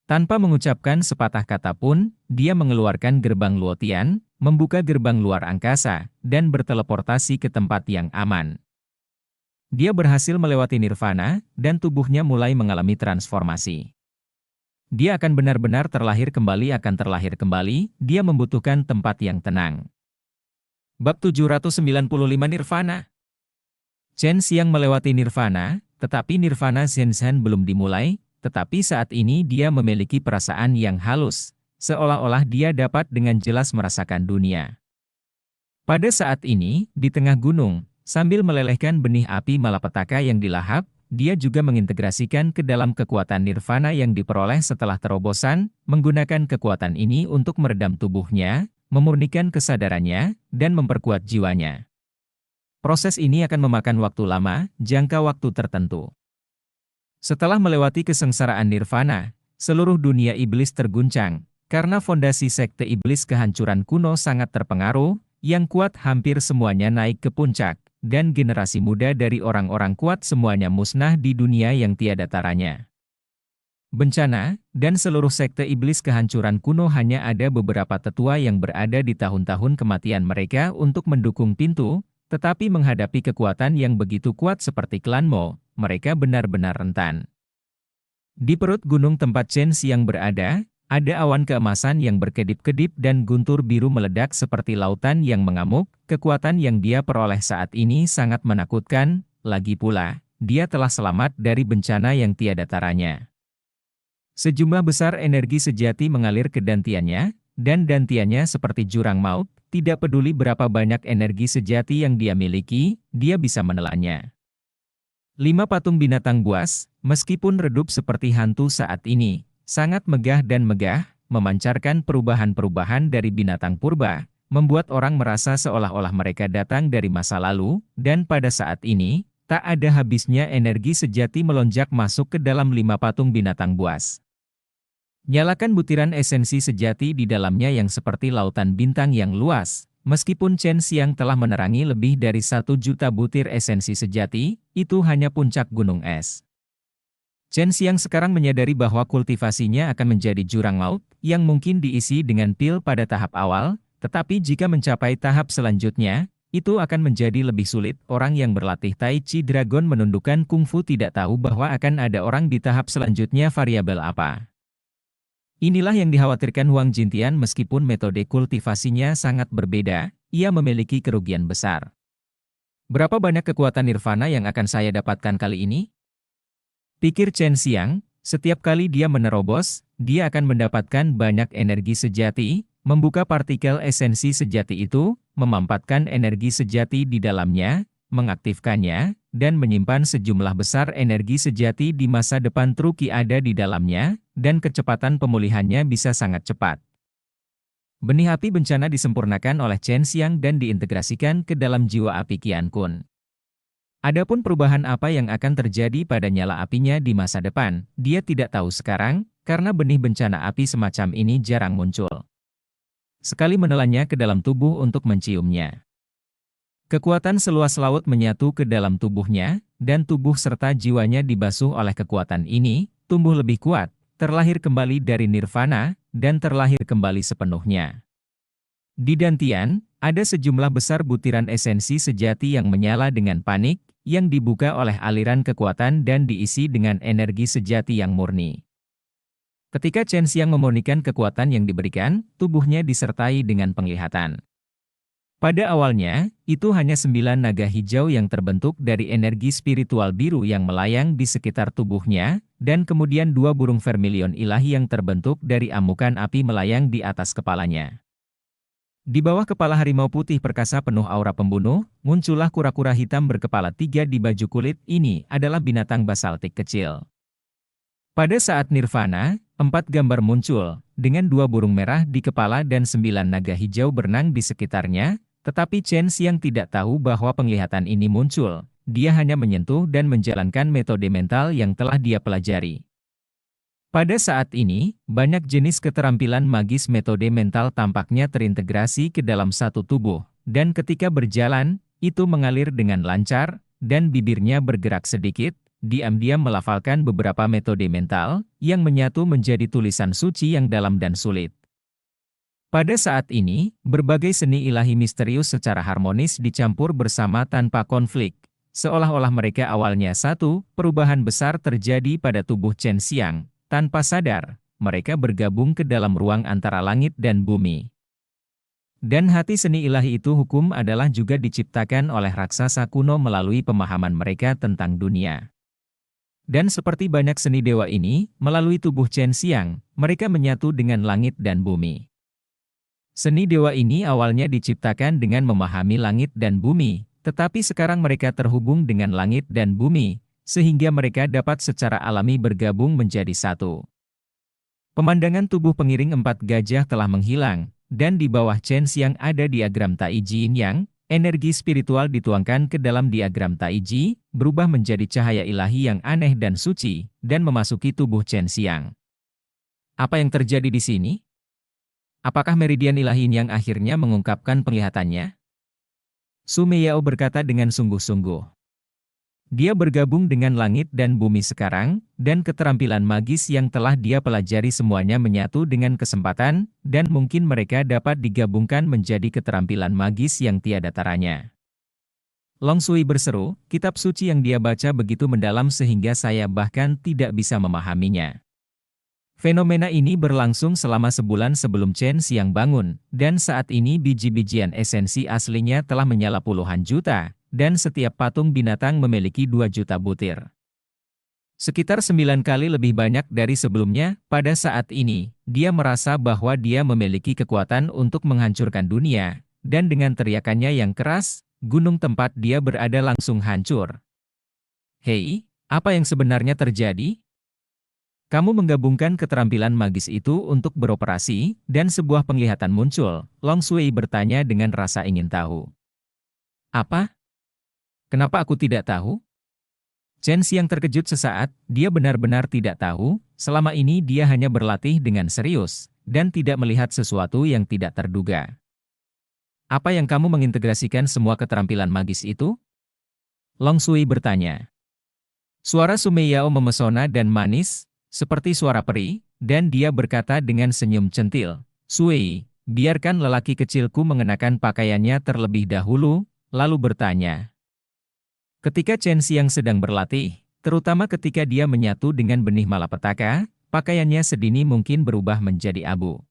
Tanpa mengucapkan sepatah kata pun, dia mengeluarkan gerbang Luotian, membuka gerbang luar angkasa, dan berteleportasi ke tempat yang aman. Dia berhasil melewati nirvana, dan tubuhnya mulai mengalami transformasi. Dia akan benar-benar terlahir kembali, dia membutuhkan tempat yang tenang. Bab 795 Nirvana. Chen Xiang melewati nirvana, tetapi nirvana Zhen belum dimulai, tetapi saat ini dia memiliki perasaan yang halus, seolah-olah dia dapat dengan jelas merasakan dunia. Pada saat ini, di tengah gunung, sambil melelehkan benih api malapetaka yang dilahap, dia juga mengintegrasikan ke dalam kekuatan nirvana yang diperoleh setelah terobosan, menggunakan kekuatan ini untuk meredam tubuhnya, memurnikan kesadarannya, dan memperkuat jiwanya. Proses ini akan memakan waktu lama, jangka waktu tertentu. Setelah melewati kesengsaraan nirvana, seluruh dunia iblis terguncang, karena fondasi sekte iblis kehancuran kuno sangat terpengaruh, yang kuat hampir semuanya naik ke puncak, dan generasi muda dari orang-orang kuat semuanya musnah di dunia yang tiada taranya. Bencana, dan seluruh sekte iblis kehancuran kuno hanya ada beberapa tetua yang berada di tahun-tahun kematian mereka untuk mendukung pintu, tetapi menghadapi kekuatan yang begitu kuat seperti klan Mo, mereka benar-benar rentan. Di perut gunung tempat Chen Xiang berada, ada awan keemasan yang berkedip-kedip dan guntur biru meledak seperti lautan yang mengamuk. Kekuatan yang dia peroleh saat ini sangat menakutkan, lagi pula, dia telah selamat dari bencana yang tiada taranya. Sejumlah besar energi sejati mengalir ke dantiannya, dan dantiannya seperti jurang maut, tidak peduli berapa banyak energi sejati yang dia miliki, dia bisa menelannya. 5 patung binatang buas, meskipun redup seperti hantu saat ini, sangat megah dan megah, memancarkan perubahan-perubahan dari binatang purba, membuat orang merasa seolah-olah mereka datang dari masa lalu, dan pada saat ini, tak ada habisnya energi sejati melonjak masuk ke dalam 5 patung binatang buas. Nyalakan butiran esensi sejati di dalamnya yang seperti lautan bintang yang luas. Meskipun Chen Xiang telah menerangi lebih dari 1 juta butir esensi sejati, itu hanya puncak gunung es. Chen Xiang sekarang menyadari bahwa kultivasinya akan menjadi jurang maut, yang mungkin diisi dengan pil pada tahap awal, tetapi jika mencapai tahap selanjutnya, itu akan menjadi lebih sulit. Orang yang berlatih Tai Chi Dragon menundukkan kungfu tidak tahu bahwa akan ada orang di tahap selanjutnya variabel apa. Inilah yang dikhawatirkan Huang Jintian meskipun metode kultivasinya sangat berbeda, ia memiliki kerugian besar. Berapa banyak kekuatan nirvana yang akan saya dapatkan kali ini? Pikir Chen Xiang, setiap kali dia menerobos, dia akan mendapatkan banyak energi sejati, membuka partikel esensi sejati itu, memampatkan energi sejati di dalamnya, mengaktifkannya, dan menyimpan sejumlah besar energi sejati di masa depan Truki ada di dalamnya, dan kecepatan pemulihannya bisa sangat cepat. Benih api bencana disempurnakan oleh Chen Xiang dan diintegrasikan ke dalam jiwa api Qian Kun. Adapun perubahan apa yang akan terjadi pada nyala apinya di masa depan, dia tidak tahu sekarang, karena benih bencana api semacam ini jarang muncul. Sekali menelannya ke dalam tubuh untuk menciumnya. Kekuatan seluas laut menyatu ke dalam tubuhnya, dan tubuh serta jiwanya dibasuh oleh kekuatan ini, tumbuh lebih kuat, terlahir kembali dari nirvana, dan terlahir kembali sepenuhnya. Di Dantian, ada sejumlah besar butiran esensi sejati yang menyala dengan panik, yang dibuka oleh aliran kekuatan dan diisi dengan energi sejati yang murni. Ketika Chen Xiang memurnikan kekuatan yang diberikan, tubuhnya disertai dengan penglihatan. Pada awalnya, itu hanya 9 naga hijau yang terbentuk dari energi spiritual biru yang melayang di sekitar tubuhnya, dan kemudian 2 burung vermilion ilahi yang terbentuk dari amukan api melayang di atas kepalanya. Di bawah kepala harimau putih perkasa penuh aura pembunuh, muncullah kura-kura hitam berkepala 3 di baju kulit. Ini adalah binatang basaltik kecil. Pada saat nirvana, 4 gambar muncul, dengan 2 burung merah di kepala dan 9 naga hijau berenang di sekitarnya, tetapi Chen Xiang tidak tahu bahwa penglihatan ini muncul, dia hanya menyentuh dan menjalankan metode mental yang telah dia pelajari. Pada saat ini, banyak jenis keterampilan magis metode mental tampaknya terintegrasi ke dalam satu tubuh, dan ketika berjalan, itu mengalir dengan lancar, dan bibirnya bergerak sedikit, diam-diam melafalkan beberapa metode mental, yang menyatu menjadi tulisan suci yang dalam dan sulit. Pada saat ini, berbagai seni ilahi misterius secara harmonis dicampur bersama tanpa konflik, seolah-olah mereka awalnya satu. Perubahan besar terjadi pada tubuh Chen Xiang. Tanpa sadar, mereka bergabung ke dalam ruang antara langit dan bumi. Dan hati seni ilahi itu hukum adalah juga diciptakan oleh raksasa kuno melalui pemahaman mereka tentang dunia. Dan seperti banyak seni dewa ini, melalui tubuh Chen Xiang, mereka menyatu dengan langit dan bumi. Seni dewa ini awalnya diciptakan dengan memahami langit dan bumi, tetapi sekarang mereka terhubung dengan langit dan bumi, sehingga mereka dapat secara alami bergabung menjadi satu. Pemandangan tubuh pengiring 4 gajah telah menghilang, dan di bawah Chen Xiang ada diagram Taiji Yin Yang. Energi spiritual dituangkan ke dalam diagram Taiji, berubah menjadi cahaya ilahi yang aneh dan suci, dan memasuki tubuh Chen Xiang. Apa yang terjadi di sini? Apakah meridian ilahi Yin Yang akhirnya mengungkapkan penglihatannya? Su Meiyao berkata dengan sungguh-sungguh. Dia bergabung dengan langit dan bumi sekarang, dan keterampilan magis yang telah dia pelajari semuanya menyatu dengan kesempatan, dan mungkin mereka dapat digabungkan menjadi keterampilan magis yang tiada taranya. Long Sui berseru, kitab suci yang dia baca begitu mendalam sehingga saya bahkan tidak bisa memahaminya. Fenomena ini berlangsung selama sebulan sebelum Chen Xiang bangun, dan saat ini biji-bijian esensi aslinya telah menyala puluhan juta, dan setiap patung binatang memiliki 2 juta butir. Sekitar 9 kali lebih banyak dari sebelumnya. Pada saat ini, dia merasa bahwa dia memiliki kekuatan untuk menghancurkan dunia, dan dengan teriakannya yang keras, gunung tempat dia berada langsung hancur. Hei, apa yang sebenarnya terjadi? Kamu menggabungkan keterampilan magis itu untuk beroperasi, dan sebuah penglihatan muncul. Long Sui bertanya dengan rasa ingin tahu. Apa? Kenapa aku tidak tahu? Chen Xiang terkejut sesaat, dia benar-benar tidak tahu, selama ini dia hanya berlatih dengan serius, dan tidak melihat sesuatu yang tidak terduga. Apa yang kamu mengintegrasikan semua keterampilan magis itu? Long Sui bertanya. Suara Su Meiyao memesona dan manis, seperti suara peri, dan dia berkata dengan senyum centil, Sui, biarkan lelaki kecilku mengenakan pakaiannya terlebih dahulu, lalu bertanya. Ketika Chen Xiang sedang berlatih, terutama ketika dia menyatu dengan benih malapetaka, pakaiannya sedini mungkin berubah menjadi abu.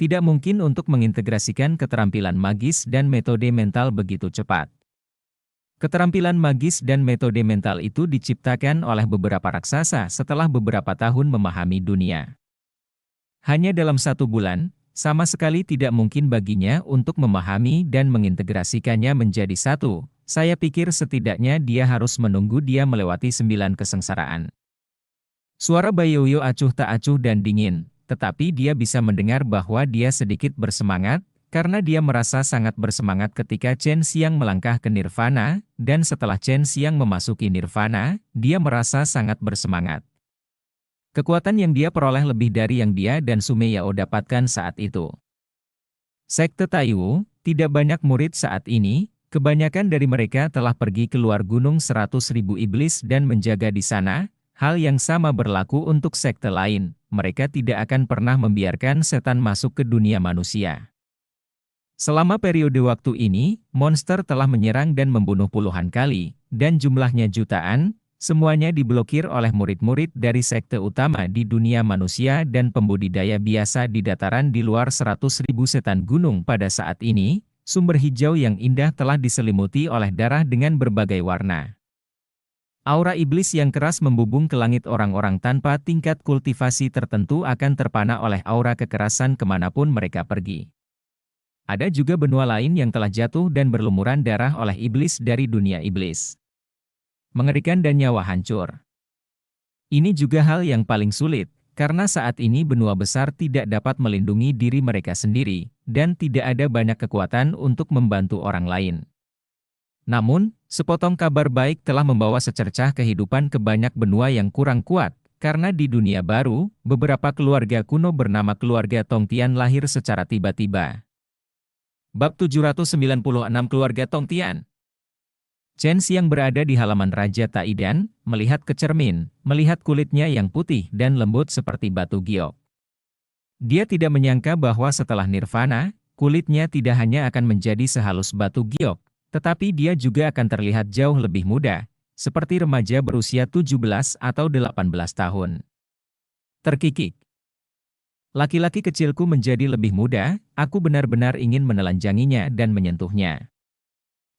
Tidak mungkin untuk mengintegrasikan keterampilan magis dan metode mental begitu cepat. Keterampilan magis dan metode mental itu diciptakan oleh beberapa raksasa setelah beberapa tahun memahami dunia. Hanya dalam 1 bulan, sama sekali tidak mungkin baginya untuk memahami dan mengintegrasikannya menjadi satu. Saya pikir setidaknya dia harus menunggu dia melewati 9 kesengsaraan. Suara Bayoyo acuh tak acuh dan dingin, tetapi dia bisa mendengar bahwa dia sedikit bersemangat, karena dia merasa sangat bersemangat ketika Chen Xiang melangkah ke Nirvana, dan setelah Chen Xiang memasuki Nirvana, dia merasa sangat bersemangat. Kekuatan yang dia peroleh lebih dari yang dia dan Sumei Yao dapatkan saat itu. Sekte Taiwu, tidak banyak murid saat ini, kebanyakan dari mereka telah pergi keluar gunung 100.000 iblis dan menjaga di sana. Hal yang sama berlaku untuk sekte lain, mereka tidak akan pernah membiarkan setan masuk ke dunia manusia. Selama periode waktu ini, monster telah menyerang dan membunuh puluhan kali, dan jumlahnya jutaan, semuanya diblokir oleh murid-murid dari sekte utama di dunia manusia dan pembudidaya biasa di dataran di luar 100.000 setan gunung pada saat ini. Sumber hijau yang indah telah diselimuti oleh darah dengan berbagai warna. Aura iblis yang keras membubung ke langit orang-orang tanpa tingkat kultivasi tertentu akan terpana oleh aura kekerasan kemanapun mereka pergi. Ada juga benua lain yang telah jatuh dan berlumuran darah oleh iblis dari dunia iblis. Mengerikan dan nyawa hancur. Ini juga hal yang paling sulit, karena saat ini benua besar tidak dapat melindungi diri mereka sendiri, dan tidak ada banyak kekuatan untuk membantu orang lain. Namun, sepotong kabar baik telah membawa secercah kehidupan ke banyak benua yang kurang kuat, karena di dunia baru, beberapa keluarga kuno bernama keluarga Tongtian lahir secara tiba-tiba. Bab 796 Keluarga Tongtian. Chen Xiang berada di halaman Raja Taidan, melihat ke cermin, melihat kulitnya yang putih dan lembut seperti batu giok. Dia tidak menyangka bahwa setelah nirvana, kulitnya tidak hanya akan menjadi sehalus batu giok, tetapi dia juga akan terlihat jauh lebih muda, seperti remaja berusia 17 atau 18 tahun. Terkikik. Laki-laki kecilku menjadi lebih muda, aku benar-benar ingin menelanjanginya dan menyentuhnya.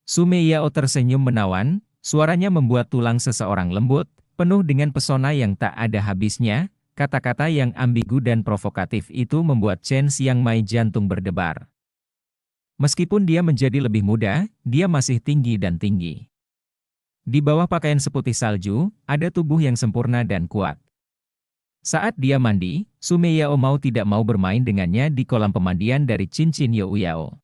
Sumei Yao tersenyum menawan, suaranya membuat tulang seseorang lembut, penuh dengan pesona yang tak ada habisnya. Kata-kata yang ambigu dan provokatif itu membuat Chen Xiang Mai jantung berdebar. Meskipun dia menjadi lebih muda, dia masih tinggi dan tinggi. Di bawah pakaian seputih salju, ada tubuh yang sempurna dan kuat. Saat dia mandi, Sumei Yao mau tidak mau bermain dengannya di kolam pemandian dari cincin You Yao.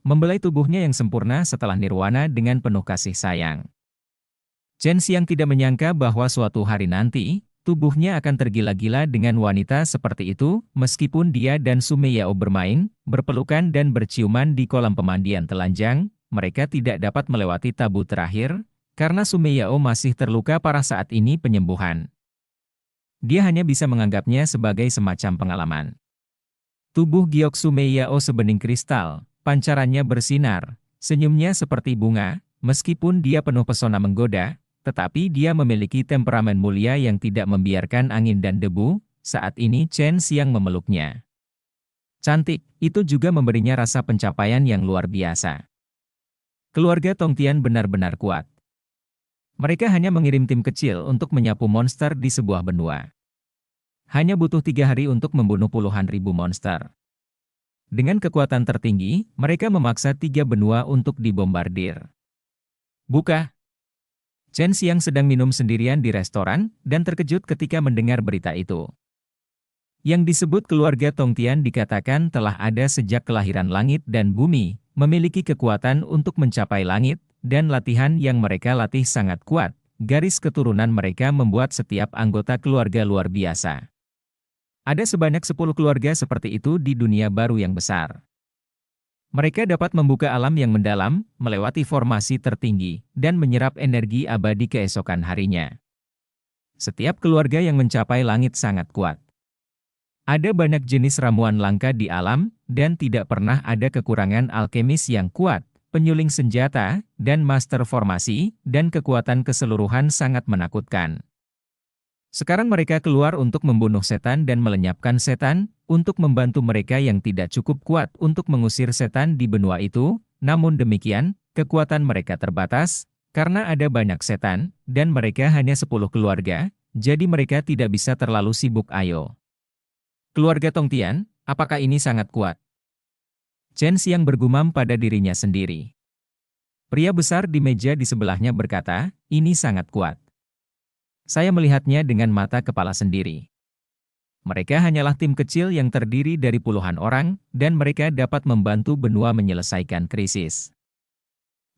Membelai tubuhnya yang sempurna setelah nirwana dengan penuh kasih sayang. Chen Xiang tidak menyangka bahwa suatu hari nanti, tubuhnya akan tergila-gila dengan wanita seperti itu, meskipun dia dan Sumei Yao bermain, berpelukan dan berciuman di kolam pemandian telanjang, mereka tidak dapat melewati tabu terakhir, karena Sumei Yao masih terluka parah saat ini penyembuhan. Dia hanya bisa menganggapnya sebagai semacam pengalaman. Tubuh giok Sumei Yao sebening kristal, pancarannya bersinar, senyumnya seperti bunga, meskipun dia penuh pesona menggoda, tetapi dia memiliki temperamen mulia yang tidak membiarkan angin dan debu. Saat ini Chen Xiang memeluknya. Cantik, itu juga memberinya rasa pencapaian yang luar biasa. Keluarga Tongtian benar-benar kuat. Mereka hanya mengirim tim kecil untuk menyapu monster di sebuah benua. Hanya butuh 3 hari untuk membunuh puluhan ribu monster. Dengan kekuatan tertinggi, mereka memaksa 3 benua untuk dibombardir. Buka! Chen Xiang sedang minum sendirian di restoran, dan terkejut ketika mendengar berita itu. Yang disebut keluarga Tongtian dikatakan telah ada sejak kelahiran langit dan bumi, memiliki kekuatan untuk mencapai langit, dan latihan yang mereka latih sangat kuat. Garis keturunan mereka membuat setiap anggota keluarga luar biasa. Ada sebanyak 10 keluarga seperti itu di dunia baru yang besar. Mereka dapat membuka alam yang mendalam, melewati formasi tertinggi, dan menyerap energi abadi keesokan harinya. Setiap keluarga yang mencapai langit sangat kuat. Ada banyak jenis ramuan langka di alam, dan tidak pernah ada kekurangan alkemis yang kuat, penyuling senjata, dan master formasi, dan kekuatan keseluruhan sangat menakutkan. Sekarang mereka keluar untuk membunuh setan dan melenyapkan setan, untuk membantu mereka yang tidak cukup kuat untuk mengusir setan di benua itu. Namun demikian, kekuatan mereka terbatas, karena ada banyak setan, dan mereka hanya 10 keluarga, jadi mereka tidak bisa terlalu sibuk. Ayo. Keluarga Tongtian, apakah ini sangat kuat? Chen Xiang bergumam pada dirinya sendiri. Pria besar di meja di sebelahnya berkata, ini sangat kuat. Saya melihatnya dengan mata kepala sendiri. Mereka hanyalah tim kecil yang terdiri dari puluhan orang, dan mereka dapat membantu benua menyelesaikan krisis.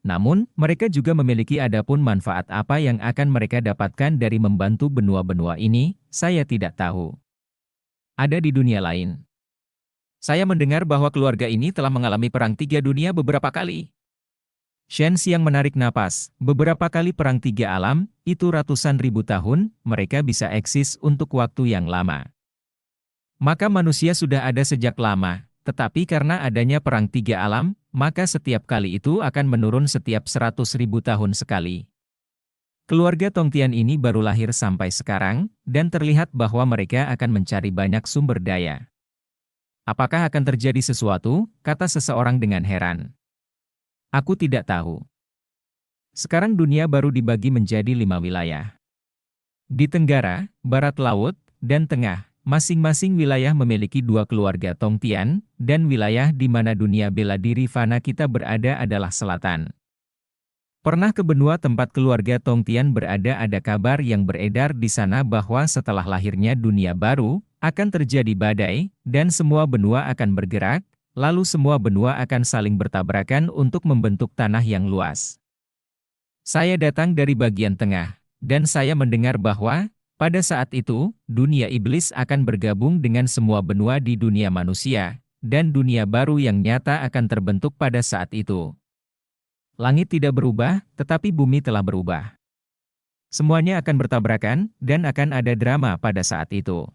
Namun, mereka juga memiliki adapun manfaat apa yang akan mereka dapatkan dari membantu benua-benua ini, saya tidak tahu. Ada di dunia lain. Saya mendengar bahwa keluarga ini telah mengalami perang 3 dunia beberapa kali. Shen Xiang menarik napas, beberapa kali perang 3 alam, itu ratusan ribu tahun, mereka bisa eksis untuk waktu yang lama. Maka manusia sudah ada sejak lama, tetapi karena adanya perang 3 alam, maka setiap kali itu akan menurun setiap 100.000 tahun sekali. Keluarga Tongtian ini baru lahir sampai sekarang, dan terlihat bahwa mereka akan mencari banyak sumber daya. Apakah akan terjadi sesuatu, kata seseorang dengan heran. Aku tidak tahu. Sekarang dunia baru dibagi menjadi 5 wilayah. Di Tenggara, Barat Laut, dan Tengah, masing-masing wilayah memiliki 2 keluarga Tongtian, dan wilayah di mana dunia bela diri fana kita berada adalah Selatan. Pernah ke benua tempat keluarga Tongtian berada, ada kabar yang beredar di sana bahwa setelah lahirnya dunia baru, akan terjadi badai, dan semua benua akan bergerak, lalu semua benua akan saling bertabrakan untuk membentuk tanah yang luas. Saya datang dari bagian tengah, dan saya mendengar bahwa, pada saat itu, dunia iblis akan bergabung dengan semua benua di dunia manusia, dan dunia baru yang nyata akan terbentuk pada saat itu. Langit tidak berubah, tetapi bumi telah berubah. Semuanya akan bertabrakan, dan akan ada drama pada saat itu.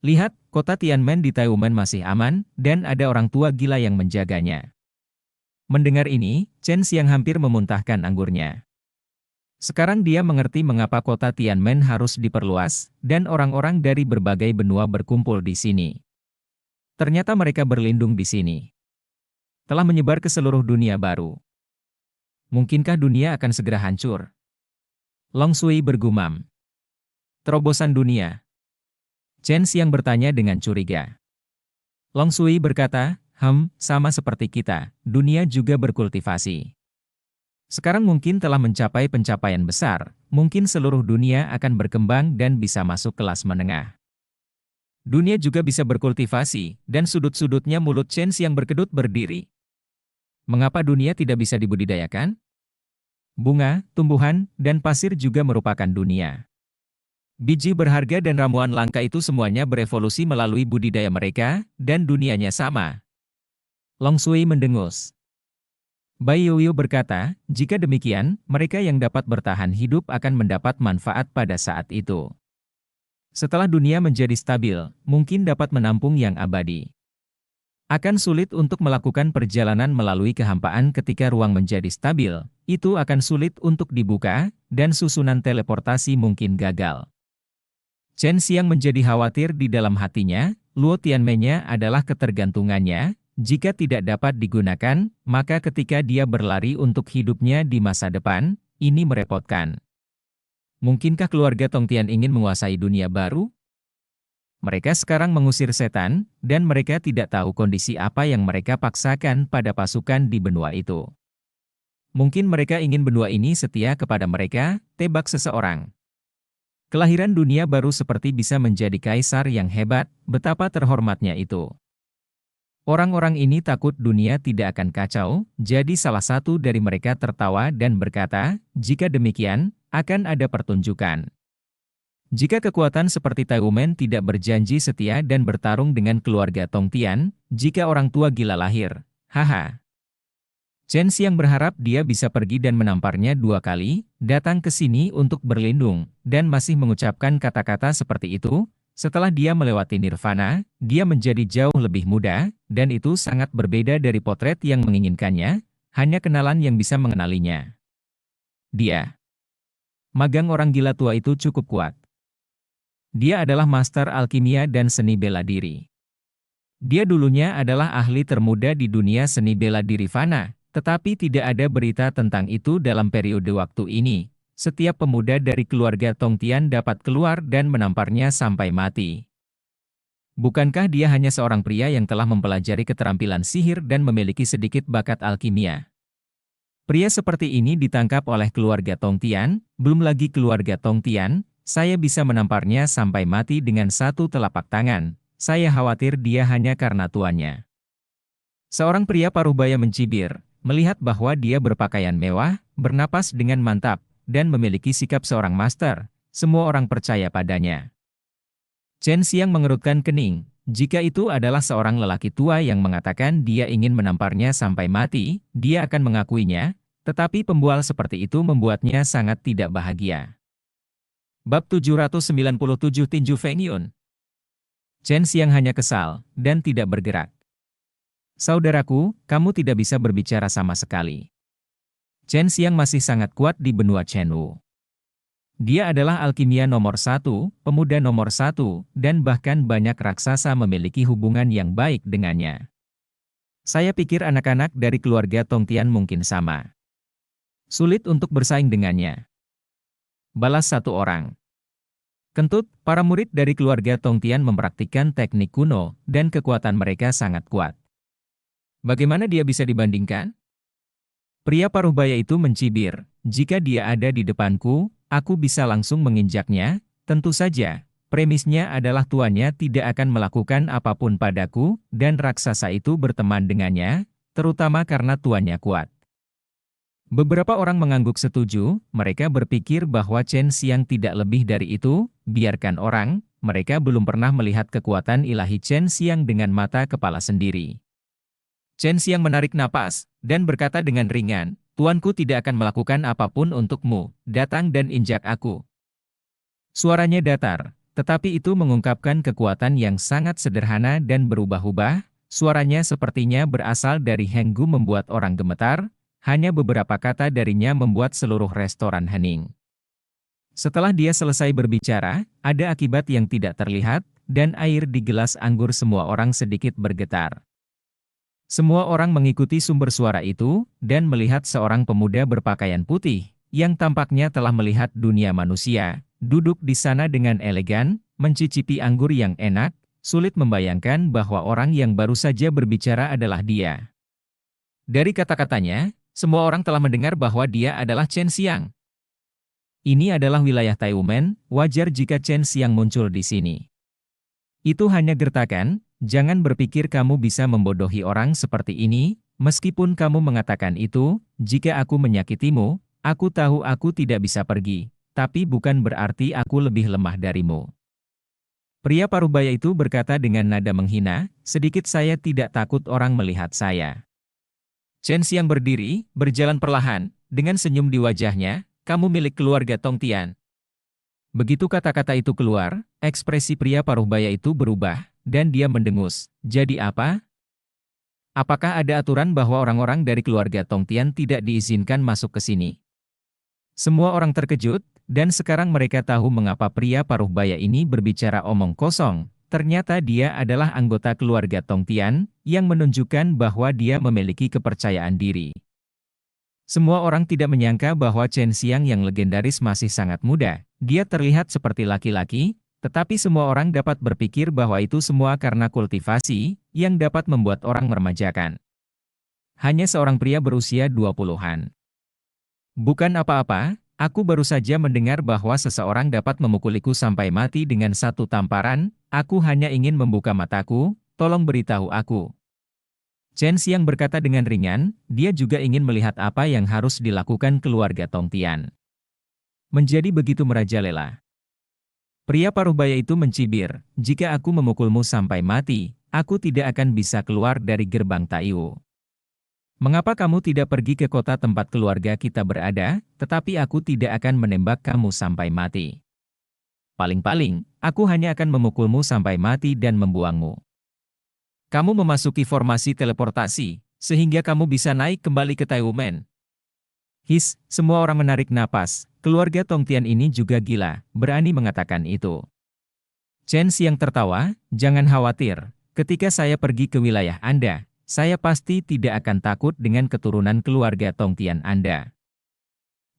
Lihat, kota Tianmen di Taiwan masih aman, dan ada orang tua gila yang menjaganya. Mendengar ini, Chen Xiang hampir memuntahkan anggurnya. Sekarang dia mengerti mengapa kota Tianmen harus diperluas, dan orang-orang dari berbagai benua berkumpul di sini. Ternyata mereka berlindung di sini. Telah menyebar ke seluruh dunia baru. Mungkinkah dunia akan segera hancur? Long Sui bergumam. Terobosan dunia. Chen Xiang bertanya dengan curiga. Long Sui berkata, sama seperti kita, dunia juga berkultivasi. Sekarang mungkin telah mencapai pencapaian besar, mungkin seluruh dunia akan berkembang dan bisa masuk kelas menengah. Dunia juga bisa berkultivasi, dan sudut-sudutnya mulut Chen Xiang berkedut berdiri. Mengapa dunia tidak bisa dibudidayakan? Bunga, tumbuhan, dan pasir juga merupakan dunia. Biji berharga dan ramuan langka itu semuanya berevolusi melalui budidaya mereka, dan dunianya sama. Long Sui mendengus. Bai Yuyu berkata, jika demikian, mereka yang dapat bertahan hidup akan mendapat manfaat pada saat itu. Setelah dunia menjadi stabil, mungkin dapat menampung yang abadi. Akan sulit untuk melakukan perjalanan melalui kehampaan ketika ruang menjadi stabil, itu akan sulit untuk dibuka, dan susunan teleportasi mungkin gagal. Chen Xiang menjadi khawatir di dalam hatinya, Luo Tianmenya adalah ketergantungannya, jika tidak dapat digunakan, maka ketika dia berlari untuk hidupnya di masa depan, ini merepotkan. Mungkinkah keluarga Tongtian ingin menguasai dunia baru? Mereka sekarang mengusir setan, dan mereka tidak tahu kondisi apa yang mereka paksakan pada pasukan di benua itu. Mungkin mereka ingin benua ini setia kepada mereka, tebak seseorang. Kelahiran dunia baru seperti bisa menjadi kaisar yang hebat, betapa terhormatnya itu. Orang-orang ini takut dunia tidak akan kacau, jadi salah satu dari mereka tertawa dan berkata, jika demikian, akan ada pertunjukan. Jika kekuatan seperti Taiwan tidak berjanji setia dan bertarung dengan keluarga Tongtian, jika orang tua gila lahir, haha. Chen Xiang berharap dia bisa pergi dan menamparnya 2 kali, datang ke sini untuk berlindung, dan masih mengucapkan kata-kata seperti itu. Setelah dia melewati nirvana, dia menjadi jauh lebih muda, dan itu sangat berbeda dari potret yang menginginkannya, hanya kenalan yang bisa mengenalinya. Dia. Magang orang gila tua itu cukup kuat. Dia adalah master alkimia dan seni bela diri. Dia dulunya adalah ahli termuda di dunia seni bela diri fana, tetapi tidak ada berita tentang itu dalam periode waktu ini. Setiap pemuda dari keluarga Tongtian dapat keluar dan menamparnya sampai mati. Bukankah dia hanya seorang pria yang telah mempelajari keterampilan sihir dan memiliki sedikit bakat alkimia? Pria seperti ini ditangkap oleh keluarga Tongtian, belum lagi keluarga Tongtian, saya bisa menamparnya sampai mati dengan satu telapak tangan. Saya khawatir dia hanya karena tuannya. Seorang pria paruhbaya mencibir, melihat bahwa dia berpakaian mewah, bernapas dengan mantap, dan memiliki sikap seorang master. Semua orang percaya padanya. Chen Xiang mengerutkan kening. Jika itu adalah seorang lelaki tua yang mengatakan dia ingin menamparnya sampai mati, dia akan mengakuinya, tetapi pembual seperti itu membuatnya sangat tidak bahagia. Bab 797 Tinju Feng Yun. Chen Xiang hanya kesal, dan tidak bergerak. Saudaraku, kamu tidak bisa berbicara sama sekali. Chen Xiang masih sangat kuat di benua Chenwu. Dia adalah alkimia nomor 1, pemuda nomor 1, dan bahkan banyak raksasa memiliki hubungan yang baik dengannya. Saya pikir anak-anak dari keluarga Tongtian mungkin sama. Sulit untuk bersaing dengannya. Balas satu orang. Kentut, para murid dari keluarga Tongtian mempraktikkan teknik kuno, dan kekuatan mereka sangat kuat. Bagaimana dia bisa dibandingkan? Pria paruhbaya itu mencibir, jika dia ada di depanku, aku bisa langsung menginjaknya. Tentu saja, premisnya adalah tuannya tidak akan melakukan apapun padaku, dan raksasa itu berteman dengannya, terutama karena tuannya kuat. Beberapa orang mengangguk setuju, mereka berpikir bahwa Chen Xiang tidak lebih dari itu, biarkan orang, mereka belum pernah melihat kekuatan ilahi Chen Xiang dengan mata kepala sendiri. Chen Xiang menarik napas, dan berkata dengan ringan, tuanku tidak akan melakukan apapun untukmu, datang dan injak aku. Suaranya datar, tetapi itu mengungkapkan kekuatan yang sangat sederhana dan berubah-ubah, suaranya sepertinya berasal dari Henggu membuat orang gemetar, hanya beberapa kata darinya membuat seluruh restoran hening. Setelah dia selesai berbicara, ada akibat yang tidak terlihat, dan air di gelas anggur semua orang sedikit bergetar. Semua orang mengikuti sumber suara itu, dan melihat seorang pemuda berpakaian putih, yang tampaknya telah melihat dunia manusia, duduk di sana dengan elegan, mencicipi anggur yang enak, sulit membayangkan bahwa orang yang baru saja berbicara adalah dia. Dari kata-katanya, semua orang telah mendengar bahwa dia adalah Chen Xiang. Ini adalah wilayah Taiwan, wajar jika Chen Xiang muncul di sini. Itu hanya gertakan. Jangan berpikir kamu bisa membodohi orang seperti ini, meskipun kamu mengatakan itu, jika aku menyakitimu, aku tahu aku tidak bisa pergi, tapi bukan berarti aku lebih lemah darimu. Pria paruhbaya itu berkata dengan nada menghina, sedikit saya tidak takut orang melihat saya. Chen Xiang berdiri, berjalan perlahan, dengan senyum di wajahnya, kamu milik keluarga Tongtian. Begitu kata-kata itu keluar, ekspresi pria paruhbaya itu berubah, dan dia mendengus. Jadi apa? Apakah ada aturan bahwa orang-orang dari keluarga Tongtian tidak diizinkan masuk ke sini? Semua orang terkejut, dan sekarang mereka tahu mengapa pria paruhbaya ini berbicara omong kosong. Ternyata dia adalah anggota keluarga Tongtian, yang menunjukkan bahwa dia memiliki kepercayaan diri. Semua orang tidak menyangka bahwa Chen Xiang yang legendaris masih sangat muda. Dia terlihat seperti laki-laki, tetapi semua orang dapat berpikir bahwa itu semua karena kultivasi, yang dapat membuat orang meremajakan. Hanya seorang pria berusia 20-an. Bukan apa-apa, aku baru saja mendengar bahwa seseorang dapat memukuliku sampai mati dengan satu tamparan, aku hanya ingin membuka mataku, tolong beritahu aku. Chen Xiang berkata dengan ringan, dia juga ingin melihat apa yang harus dilakukan keluarga Tongtian. Menjadi begitu merajalela. Pria paruhbaya itu mencibir, jika aku memukulmu sampai mati, aku tidak akan bisa keluar dari gerbang Taiwu. Mengapa kamu tidak pergi ke kota tempat keluarga kita berada, tetapi aku tidak akan menembak kamu sampai mati. Paling-paling, aku hanya akan memukulmu sampai mati dan membuangmu. Kamu memasuki formasi teleportasi, sehingga kamu bisa naik kembali ke Taiwan. His, semua orang menarik napas, keluarga Tongtian ini juga gila, berani mengatakan itu. Chen Xiang tertawa, jangan khawatir, ketika saya pergi ke wilayah Anda, saya pasti tidak akan takut dengan keturunan keluarga Tongtian Anda.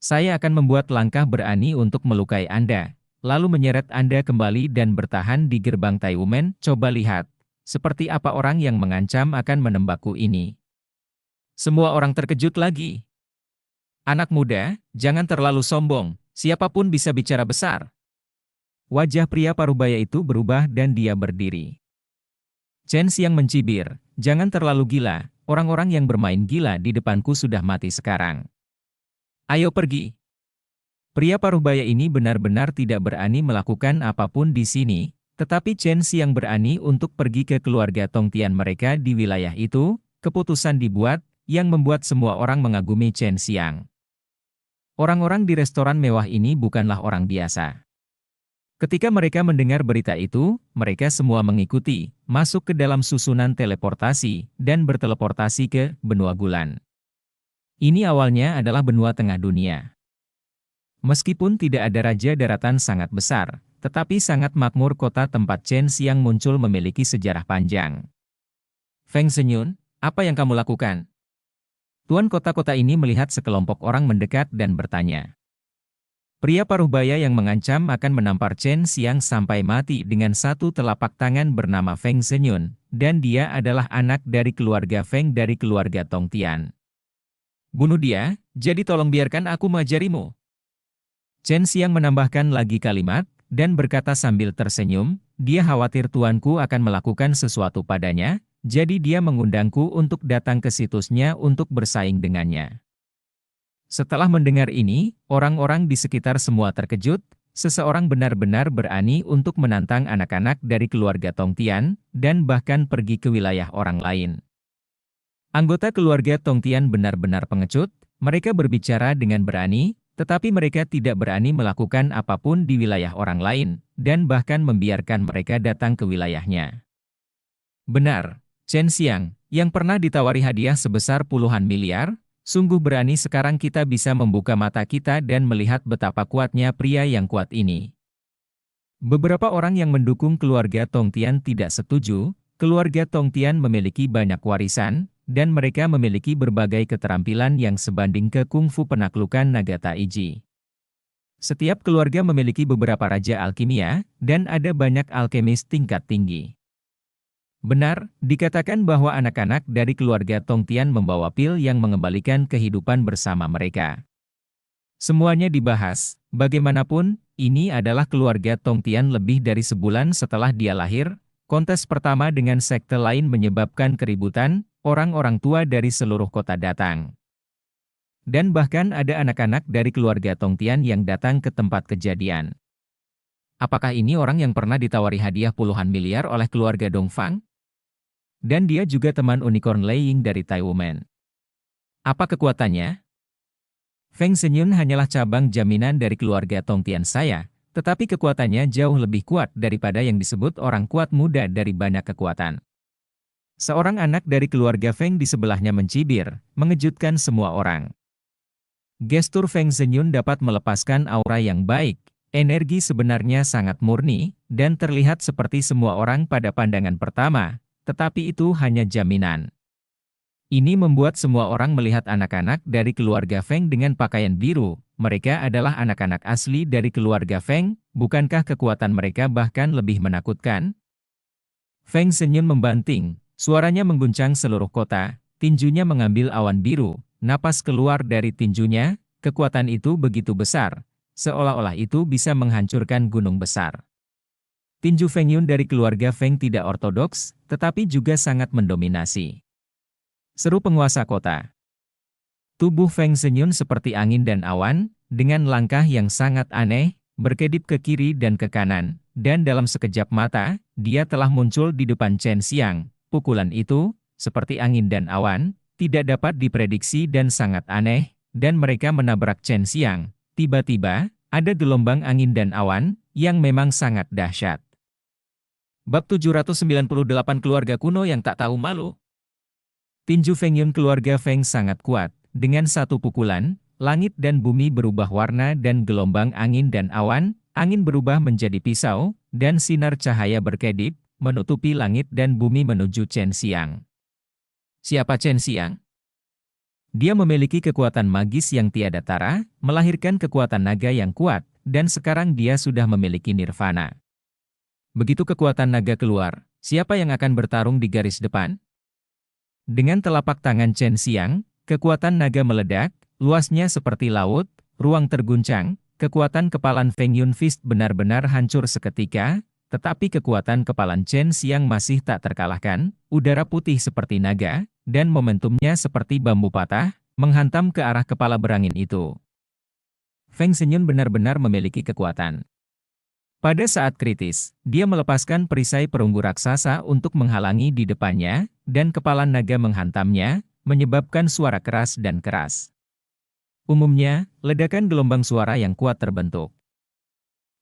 Saya akan membuat langkah berani untuk melukai Anda, lalu menyeret Anda kembali dan bertahan di gerbang Taiwumen. Coba lihat, seperti apa orang yang mengancam akan menembakku ini. Semua orang terkejut lagi. Anak muda, jangan terlalu sombong, siapapun bisa bicara besar. Wajah pria parubaya itu berubah dan dia berdiri. Chen Xiang mencibir, jangan terlalu gila, orang-orang yang bermain gila di depanku sudah mati sekarang. Ayo pergi. Pria parubaya ini benar-benar tidak berani melakukan apapun di sini, tetapi Chen Xiang berani untuk pergi ke keluarga Tongtian mereka di wilayah itu. Keputusan dibuat, yang membuat semua orang mengagumi Chen Xiang. Orang-orang di restoran mewah ini bukanlah orang biasa. Ketika mereka mendengar berita itu, mereka semua mengikuti, masuk ke dalam susunan teleportasi, dan berteleportasi ke benua Gulan. Ini awalnya adalah benua tengah dunia. Meskipun tidak ada raja daratan sangat besar, tetapi sangat makmur kota tempat Chen Xiang muncul memiliki sejarah panjang. Feng Shenyun, apa yang kamu lakukan? Tuan kota-kota ini melihat sekelompok orang mendekat dan bertanya. Pria parubaya yang mengancam akan menampar Chen Xiang sampai mati dengan satu telapak tangan bernama Feng Shenyun, dan dia adalah anak dari keluarga Feng dari keluarga Tongtian. Bunuh dia, jadi tolong biarkan aku mengajarimu. Chen Xiang menambahkan lagi kalimat, dan berkata sambil tersenyum, dia khawatir tuanku akan melakukan sesuatu padanya, jadi dia mengundangku untuk datang ke situsnya untuk bersaing dengannya. Setelah mendengar ini, orang-orang di sekitar semua terkejut, seseorang benar-benar berani untuk menantang anak-anak dari keluarga Tongtian, dan bahkan pergi ke wilayah orang lain. Anggota keluarga Tongtian benar-benar pengecut, mereka berbicara dengan berani, tetapi mereka tidak berani melakukan apapun di wilayah orang lain, dan bahkan membiarkan mereka datang ke wilayahnya. Benar, Chen Xiang, yang pernah ditawari hadiah sebesar puluhan miliar, sungguh berani sekarang kita bisa membuka mata kita dan melihat betapa kuatnya pria yang kuat ini. Beberapa orang yang mendukung keluarga Tongtian tidak setuju, keluarga Tongtian memiliki banyak warisan, dan mereka memiliki berbagai keterampilan yang sebanding ke kungfu penaklukan naga Taiji. Setiap keluarga memiliki beberapa raja alkimia, dan ada banyak alkemis tingkat tinggi. Benar, dikatakan bahwa anak-anak dari keluarga Tongtian membawa pil yang mengembalikan kehidupan bersama mereka. Semuanya dibahas, bagaimanapun, ini adalah keluarga Tongtian lebih dari sebulan setelah dia lahir. Kontes pertama dengan sekte lain menyebabkan keributan, orang-orang tua dari seluruh kota datang. Dan bahkan ada anak-anak dari keluarga Tongtian yang datang ke tempat kejadian. Apakah ini orang yang pernah ditawari hadiah puluhan miliar oleh keluarga Dongfang? Dan dia juga teman unicorn Lei Ying dari Taiwumen. Apa kekuatannya? Feng Shenyun hanyalah cabang jaminan dari keluarga Tongtian saya, tetapi kekuatannya jauh lebih kuat daripada yang disebut orang kuat muda dari banyak kekuatan. Seorang anak dari keluarga Feng di sebelahnya mencibir, mengejutkan semua orang. Gestur Feng Shenyun dapat melepaskan aura yang baik, energi sebenarnya sangat murni, dan terlihat seperti semua orang pada pandangan pertama, tetapi itu hanya jaminan. Ini membuat semua orang melihat anak-anak dari keluarga Feng dengan pakaian biru, mereka adalah anak-anak asli dari keluarga Feng, bukankah kekuatan mereka bahkan lebih menakutkan? Feng Shenyun membanting. Suaranya mengguncang seluruh kota, tinjunya mengambil awan biru, napas keluar dari tinjunya, kekuatan itu begitu besar, seolah-olah itu bisa menghancurkan gunung besar. Tinju Feng Yun dari keluarga Feng tidak ortodoks, tetapi juga sangat mendominasi. Seru penguasa kota. Tubuh Feng Shenyun seperti angin dan awan, dengan langkah yang sangat aneh, berkedip ke kiri dan ke kanan, dan dalam sekejap mata, dia telah muncul di depan Chen Xiang. Pukulan itu, seperti angin dan awan, tidak dapat diprediksi dan sangat aneh, dan mereka menabrak Chen Xiang. Tiba-tiba, ada gelombang angin dan awan, yang memang sangat dahsyat. Bab 798 Keluarga Kuno yang Tak Tahu Malu. Tinju Feng Yun keluarga Feng sangat kuat, dengan satu pukulan, langit dan bumi berubah warna dan gelombang angin dan awan, angin berubah menjadi pisau, dan sinar cahaya berkedip, menutupi langit dan bumi menuju Chen Xiang. Siapa Chen Xiang? Dia memiliki kekuatan magis yang tiada tara, melahirkan kekuatan naga yang kuat, dan sekarang dia sudah memiliki nirvana. Begitu kekuatan naga keluar, siapa yang akan bertarung di garis depan? Dengan telapak tangan Chen Xiang, kekuatan naga meledak, luasnya seperti laut, ruang terguncang, kekuatan kepalan Feng Yun Fist benar-benar hancur seketika, tetapi kekuatan kepalan Chen Xiang masih tak terkalahkan, udara putih seperti naga, dan momentumnya seperti bambu patah, menghantam ke arah kepala berangin itu. Feng Shenyun benar-benar memiliki kekuatan. Pada saat kritis, dia melepaskan perisai perunggu raksasa untuk menghalangi di depannya, dan kepala naga menghantamnya, menyebabkan suara keras dan keras. Umumnya, ledakan gelombang suara yang kuat terbentuk.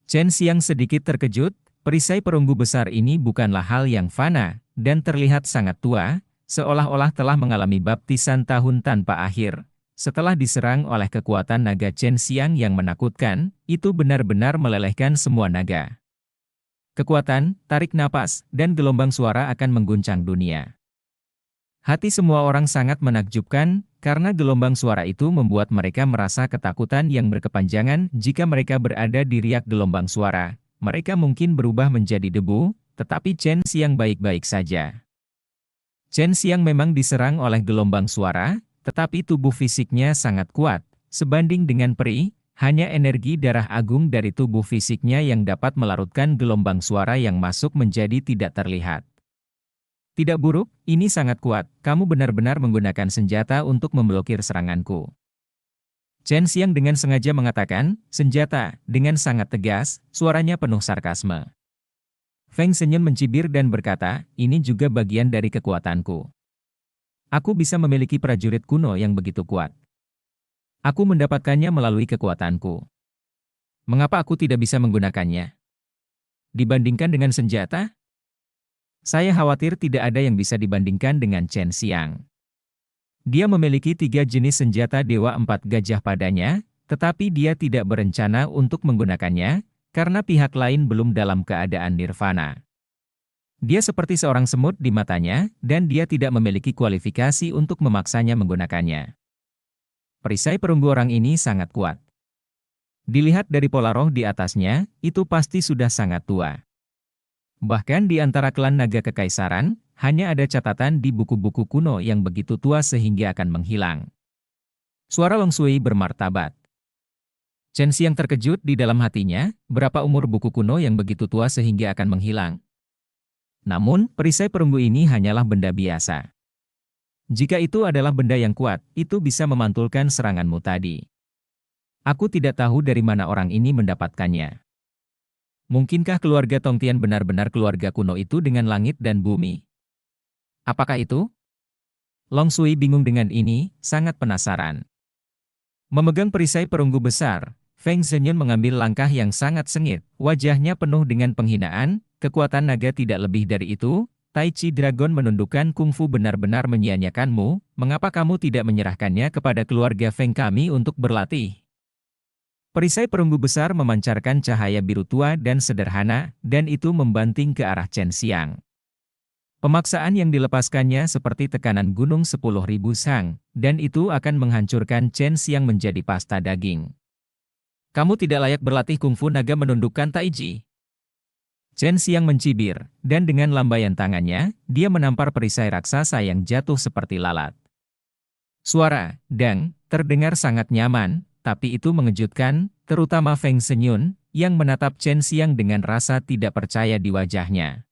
Chen Xiang sedikit terkejut, perisai perunggu besar ini bukanlah hal yang fana, dan terlihat sangat tua, seolah-olah telah mengalami baptisan tahun tanpa akhir. Setelah diserang oleh kekuatan naga Chen Xiang yang menakutkan, itu benar-benar melelehkan semua naga. Kekuatan, tarik napas, dan gelombang suara akan mengguncang dunia. Hati semua orang sangat menakjubkan, karena gelombang suara itu membuat mereka merasa ketakutan yang berkepanjangan. Jika mereka berada di riak gelombang suara, mereka mungkin berubah menjadi debu, tetapi Chen Xiang baik-baik saja. Chen Xiang memang diserang oleh gelombang suara, tetapi tubuh fisiknya sangat kuat, sebanding dengan peri, hanya energi darah agung dari tubuh fisiknya yang dapat melarutkan gelombang suara yang masuk menjadi tidak terlihat. Tidak buruk, ini sangat kuat, kamu benar-benar menggunakan senjata untuk memblokir seranganku. Chen Xiang dengan sengaja mengatakan, senjata, dengan sangat tegas, suaranya penuh sarkasme. Feng Shenyun mencibir dan berkata, ini juga bagian dari kekuatanku. Aku bisa memiliki prajurit kuno yang begitu kuat. Aku mendapatkannya melalui kekuatanku. Mengapa aku tidak bisa menggunakannya? Dibandingkan dengan senjata? Saya khawatir tidak ada yang bisa dibandingkan dengan Chen Xiang. Dia memiliki 3 jenis senjata Dewa 4 Gajah padanya, tetapi dia tidak berencana untuk menggunakannya, karena pihak lain belum dalam keadaan nirvana. Dia seperti seorang semut di matanya, dan dia tidak memiliki kualifikasi untuk memaksanya menggunakannya. Perisai perunggu orang ini sangat kuat. Dilihat dari pola roh di atasnya, itu pasti sudah sangat tua. Bahkan di antara klan naga kekaisaran, hanya ada catatan di buku-buku kuno yang begitu tua sehingga akan menghilang. Suara Long Sui bermartabat. Chen Xiang terkejut di dalam hatinya, berapa umur buku kuno yang begitu tua sehingga akan menghilang? Namun, perisai perunggu ini hanyalah benda biasa. Jika itu adalah benda yang kuat, itu bisa memantulkan seranganmu tadi. Aku tidak tahu dari mana orang ini mendapatkannya. Mungkinkah keluarga Tongtian benar-benar keluarga kuno itu dengan langit dan bumi? Apakah itu? Long Sui bingung dengan ini, sangat penasaran. Memegang perisai perunggu besar, Feng Shenyun mengambil langkah yang sangat sengit, wajahnya penuh dengan penghinaan. Kekuatan naga tidak lebih dari itu, Tai Chi Dragon menundukkan kungfu benar-benar menyia-nyiakanmu, mengapa kamu tidak menyerahkannya kepada keluarga Feng kami untuk berlatih? Perisai perunggu besar memancarkan cahaya biru tua dan sederhana, dan itu membanting ke arah Chen Xiang. Pemaksaan yang dilepaskannya seperti tekanan gunung 10.000 sang, dan itu akan menghancurkan Chen Xiang menjadi pasta daging. Kamu tidak layak berlatih kungfu naga menundukkan Tai Chi. Chen Xiang mencibir, dan dengan lambaian tangannya, dia menampar perisai raksasa yang jatuh seperti lalat. Suara "dang" terdengar sangat nyaman, tapi itu mengejutkan, terutama Feng Shenyun, yang menatap Chen Xiang dengan rasa tidak percaya di wajahnya.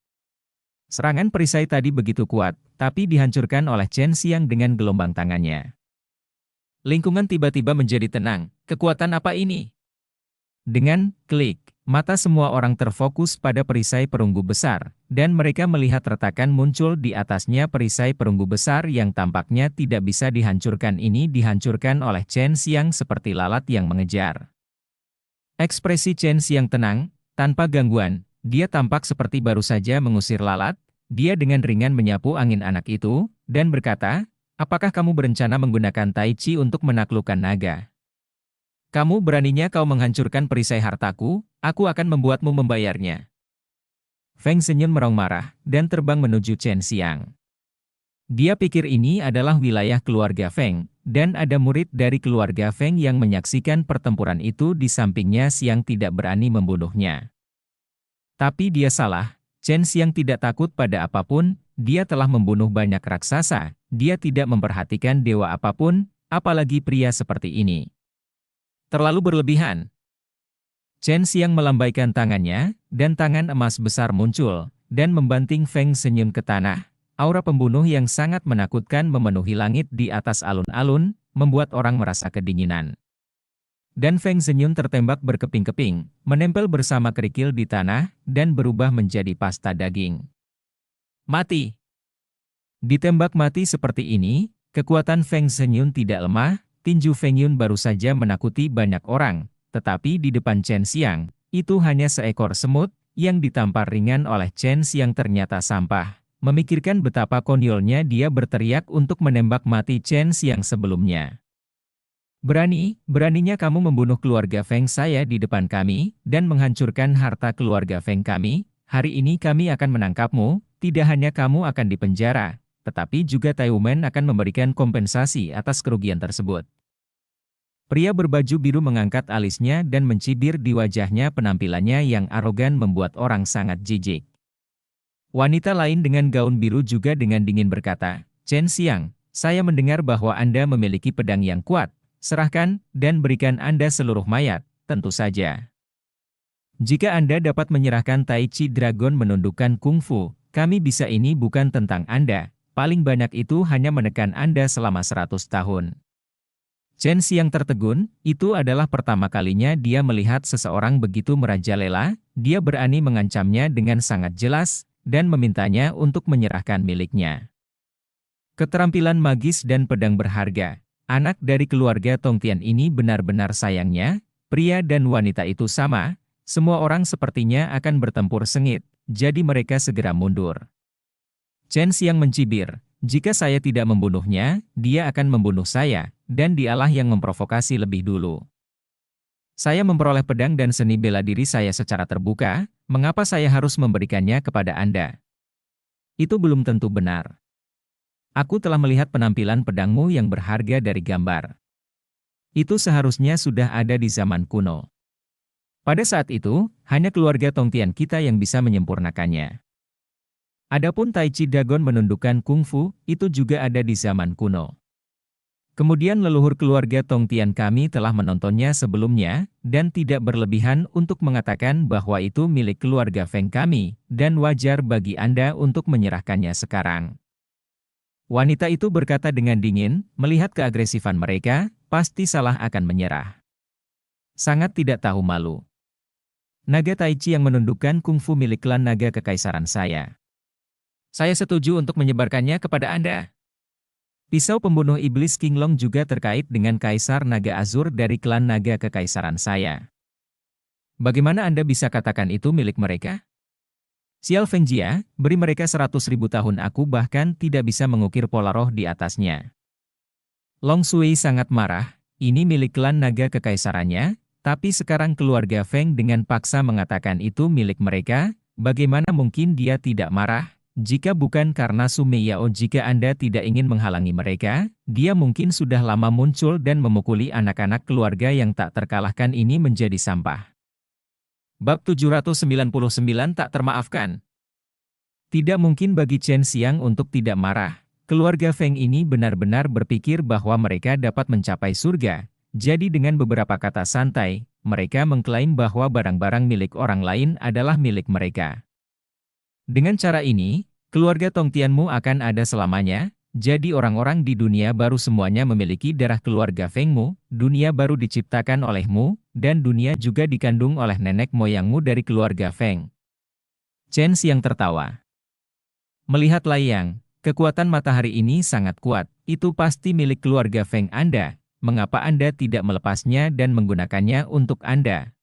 Serangan perisai tadi begitu kuat, tapi dihancurkan oleh Chen Xiang dengan gelombang tangannya. Lingkungan tiba-tiba menjadi tenang, kekuatan apa ini? Dengan klik, mata semua orang terfokus pada perisai perunggu besar, dan mereka melihat retakan muncul di atasnya. Perisai perunggu besar yang tampaknya tidak bisa dihancurkan ini dihancurkan oleh Chen Xiang seperti lalat yang mengejar. Ekspresi Chen Xiang tenang, tanpa gangguan, dia tampak seperti baru saja mengusir lalat. Dia dengan ringan menyapu angin anak itu, dan berkata, apakah kamu berencana menggunakan Tai Chi untuk menaklukkan naga? Kamu beraninya kau menghancurkan perisai hartaku, aku akan membuatmu membayarnya. Feng Zhengyun merong marah, dan terbang menuju Chen Xiang. Dia pikir ini adalah wilayah keluarga Feng, dan ada murid dari keluarga Feng yang menyaksikan pertempuran itu di sampingnya yang tidak berani membunuhnya. Tapi dia salah, Chen Xiang tidak takut pada apapun, dia telah membunuh banyak raksasa, dia tidak memperhatikan dewa apapun, apalagi pria seperti ini. Terlalu berlebihan. Chen Xiang melambaikan tangannya, dan tangan emas besar muncul, dan membanting Feng Zhengyun ke tanah. Aura pembunuh yang sangat menakutkan memenuhi langit di atas alun-alun, membuat orang merasa kedinginan. Dan Feng Zhengyun tertembak berkeping-keping, menempel bersama kerikil di tanah, dan berubah menjadi pasta daging. Mati! Ditembak mati seperti ini, kekuatan Feng Zhengyun tidak lemah, tinju Feng Yun baru saja menakuti banyak orang. Tetapi di depan Chen Xiang, itu hanya seekor semut, yang ditampar ringan oleh Chen Xiang ternyata sampah. Memikirkan betapa konyolnya dia berteriak untuk menembak mati Chen Xiang sebelumnya. Beraninya kamu membunuh keluarga Feng saya di depan kami, dan menghancurkan harta keluarga Feng kami. Hari ini kami akan menangkapmu, tidak hanya kamu akan dipenjara, tetapi juga Taiwan akan memberikan kompensasi atas kerugian tersebut. Pria berbaju biru mengangkat alisnya dan mencibir di wajahnya, penampilannya yang arogan membuat orang sangat jijik. Wanita lain dengan gaun biru juga dengan dingin berkata, Chen Xiang, saya mendengar bahwa Anda memiliki pedang yang kuat, serahkan dan berikan Anda seluruh mayat, tentu saja. Jika Anda dapat menyerahkan Tai Chi Dragon menundukkan kungfu, kami bisa. Ini bukan tentang Anda, paling banyak itu hanya menekan Anda selama 100 tahun. Chen Xiang tertegun, itu adalah pertama kalinya dia melihat seseorang begitu merajalela, dia berani mengancamnya dengan sangat jelas, dan memintanya untuk menyerahkan miliknya. Keterampilan magis dan pedang berharga, anak dari keluarga Tongtian ini benar-benar sayangnya, pria dan wanita itu sama, semua orang sepertinya akan bertempur sengit, jadi mereka segera mundur. Chen Xiang mencibir, jika saya tidak membunuhnya, dia akan membunuh saya, dan dialah yang memprovokasi lebih dulu. Saya memperoleh pedang dan seni bela diri saya secara terbuka, mengapa saya harus memberikannya kepada Anda? Itu belum tentu benar. Aku telah melihat penampilan pedangmu yang berharga dari gambar. Itu seharusnya sudah ada di zaman kuno. Pada saat itu, hanya keluarga Tongtian kita yang bisa menyempurnakannya. Adapun Tai Chi Dragon menundukkan kungfu, itu juga ada di zaman kuno. Kemudian leluhur keluarga Tongtian kami telah menontonnya sebelumnya, dan tidak berlebihan untuk mengatakan bahwa itu milik keluarga Feng kami, dan wajar bagi Anda untuk menyerahkannya sekarang. Wanita itu berkata dengan dingin, melihat keagresifan mereka, pasti salah akan menyerah. Sangat tidak tahu malu. Naga Tai Chi yang menundukkan kungfu milik klan naga kekaisaran saya. Saya setuju untuk menyebarkannya kepada Anda. Pisau pembunuh iblis King Long juga terkait dengan Kaisar Naga Azur dari klan naga kekaisaran saya. Bagaimana Anda bisa katakan itu milik mereka? Xiao Fengjia, beri mereka 100.000 tahun, aku bahkan tidak bisa mengukir pola roh di atasnya. Long Sui sangat marah, ini milik klan naga kekaisarannya, tapi sekarang keluarga Feng dengan paksa mengatakan itu milik mereka, bagaimana mungkin dia tidak marah? Jika bukan karena Sumei Yao, jika Anda tidak ingin menghalangi mereka, dia mungkin sudah lama muncul dan memukuli anak-anak keluarga yang tak terkalahkan ini menjadi sampah. Bab 799 tak termaafkan. Tidak mungkin bagi Chen Xiang untuk tidak marah. Keluarga Feng ini benar-benar berpikir bahwa mereka dapat mencapai surga. Jadi dengan beberapa kata santai, mereka mengklaim bahwa barang-barang milik orang lain adalah milik mereka. Dengan cara ini, keluarga Tongtianmu akan ada selamanya, jadi orang-orang di dunia baru semuanya memiliki darah keluarga Fengmu, dunia baru diciptakan olehmu, dan dunia juga dikandung oleh nenek moyangmu dari keluarga Feng. Chen Xiang tertawa. Melihat layang, kekuatan matahari ini sangat kuat, itu pasti milik keluarga Feng Anda, mengapa Anda tidak melepasnya dan menggunakannya untuk Anda?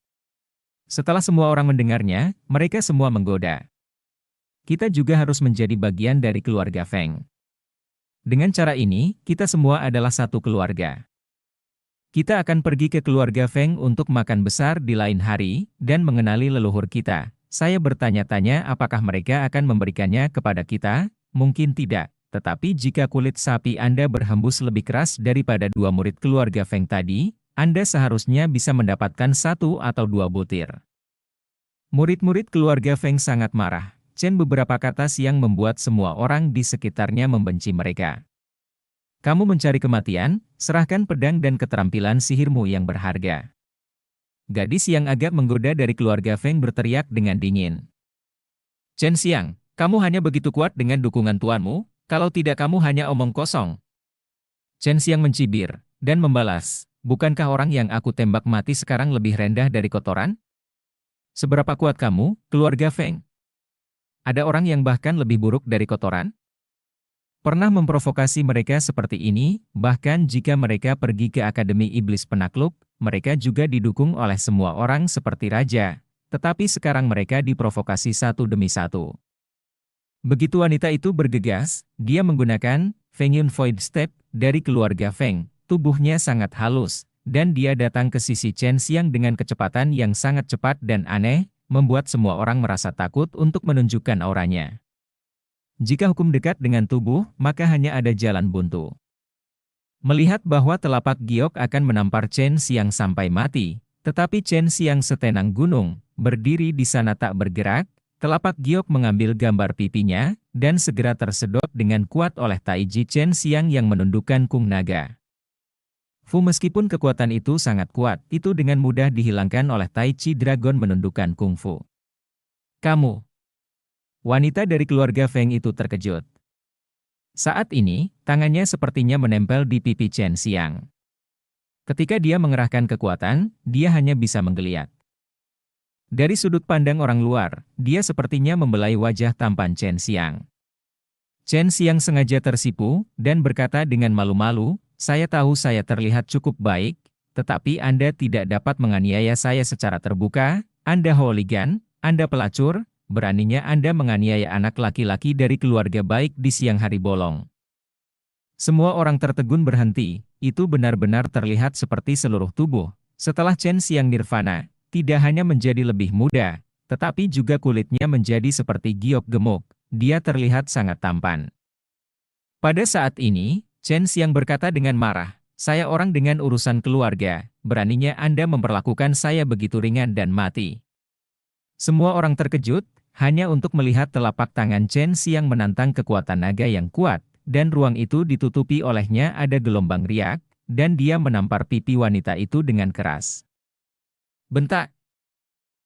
Setelah semua orang mendengarnya, mereka semua menggoda. Kita juga harus menjadi bagian dari keluarga Feng. Dengan cara ini, kita semua adalah satu keluarga. Kita akan pergi ke keluarga Feng untuk makan besar di lain hari, dan mengenali leluhur kita. Saya bertanya-tanya apakah mereka akan memberikannya kepada kita? Mungkin tidak. Tetapi jika kulit sapi Anda berhembus lebih keras daripada dua murid keluarga Feng tadi, Anda seharusnya bisa mendapatkan satu atau dua butir. Murid-murid keluarga Feng sangat marah. Chen beberapa kata yang membuat semua orang di sekitarnya membenci mereka. Kamu mencari kematian, serahkan pedang dan keterampilan sihirmu yang berharga. Gadis yang agak menggoda dari keluarga Feng berteriak dengan dingin. Chen Xiang, kamu hanya begitu kuat dengan dukungan tuanmu, kalau tidak kamu hanya omong kosong. Chen Xiang mencibir, dan membalas, bukankah orang yang aku tembak mati sekarang lebih rendah dari kotoran? Seberapa kuat kamu, keluarga Feng? Ada orang yang bahkan lebih buruk dari kotoran? Pernah memprovokasi mereka seperti ini, bahkan jika mereka pergi ke Akademi Iblis Penakluk, mereka juga didukung oleh semua orang seperti raja, tetapi sekarang mereka diprovokasi satu demi satu. Begitu wanita itu bergegas, dia menggunakan Feng Yun Void Step dari keluarga Feng, tubuhnya sangat halus, dan dia datang ke sisi Chen Xiang dengan kecepatan yang sangat cepat dan aneh, membuat semua orang merasa takut untuk menunjukkan auranya. Jika hukum dekat dengan tubuh, maka hanya ada jalan buntu. Melihat bahwa telapak giok akan menampar Chen Xiang sampai mati, tetapi Chen Xiang setenang gunung, berdiri di sana tak bergerak, telapak giok mengambil gambar pipinya, dan segera tersedot dengan kuat oleh taiji Chen Xiang yang menundukkan kung naga. Meskipun kekuatan itu sangat kuat, itu dengan mudah dihilangkan oleh Tai Chi Dragon menundukkan kungfu. Kamu. Wanita dari keluarga Feng itu terkejut. Saat ini, tangannya sepertinya menempel di pipi Chen Xiang. Ketika dia mengerahkan kekuatan, dia hanya bisa menggeliat. Dari sudut pandang orang luar, dia sepertinya membelai wajah tampan Chen Xiang. Chen Xiang sengaja tersipu, dan berkata dengan malu-malu, saya tahu saya terlihat cukup baik, tetapi Anda tidak dapat menganiaya saya secara terbuka, Anda hooligan, Anda pelacur, beraninya Anda menganiaya anak laki-laki dari keluarga baik di siang hari bolong. Semua orang tertegun berhenti, itu benar-benar terlihat seperti seluruh tubuh. Setelah Chen Xiang nirvana, tidak hanya menjadi lebih muda, tetapi juga kulitnya menjadi seperti giok gemuk, dia terlihat sangat tampan. Pada saat ini, Chen Xiang berkata dengan marah, saya orang dengan urusan keluarga, beraninya Anda memperlakukan saya begitu ringan dan mati. Semua orang terkejut, hanya untuk melihat telapak tangan Chen Xiang menantang kekuatan naga yang kuat, dan ruang itu ditutupi olehnya ada gelombang riak, dan dia menampar pipi wanita itu dengan keras. Bentak!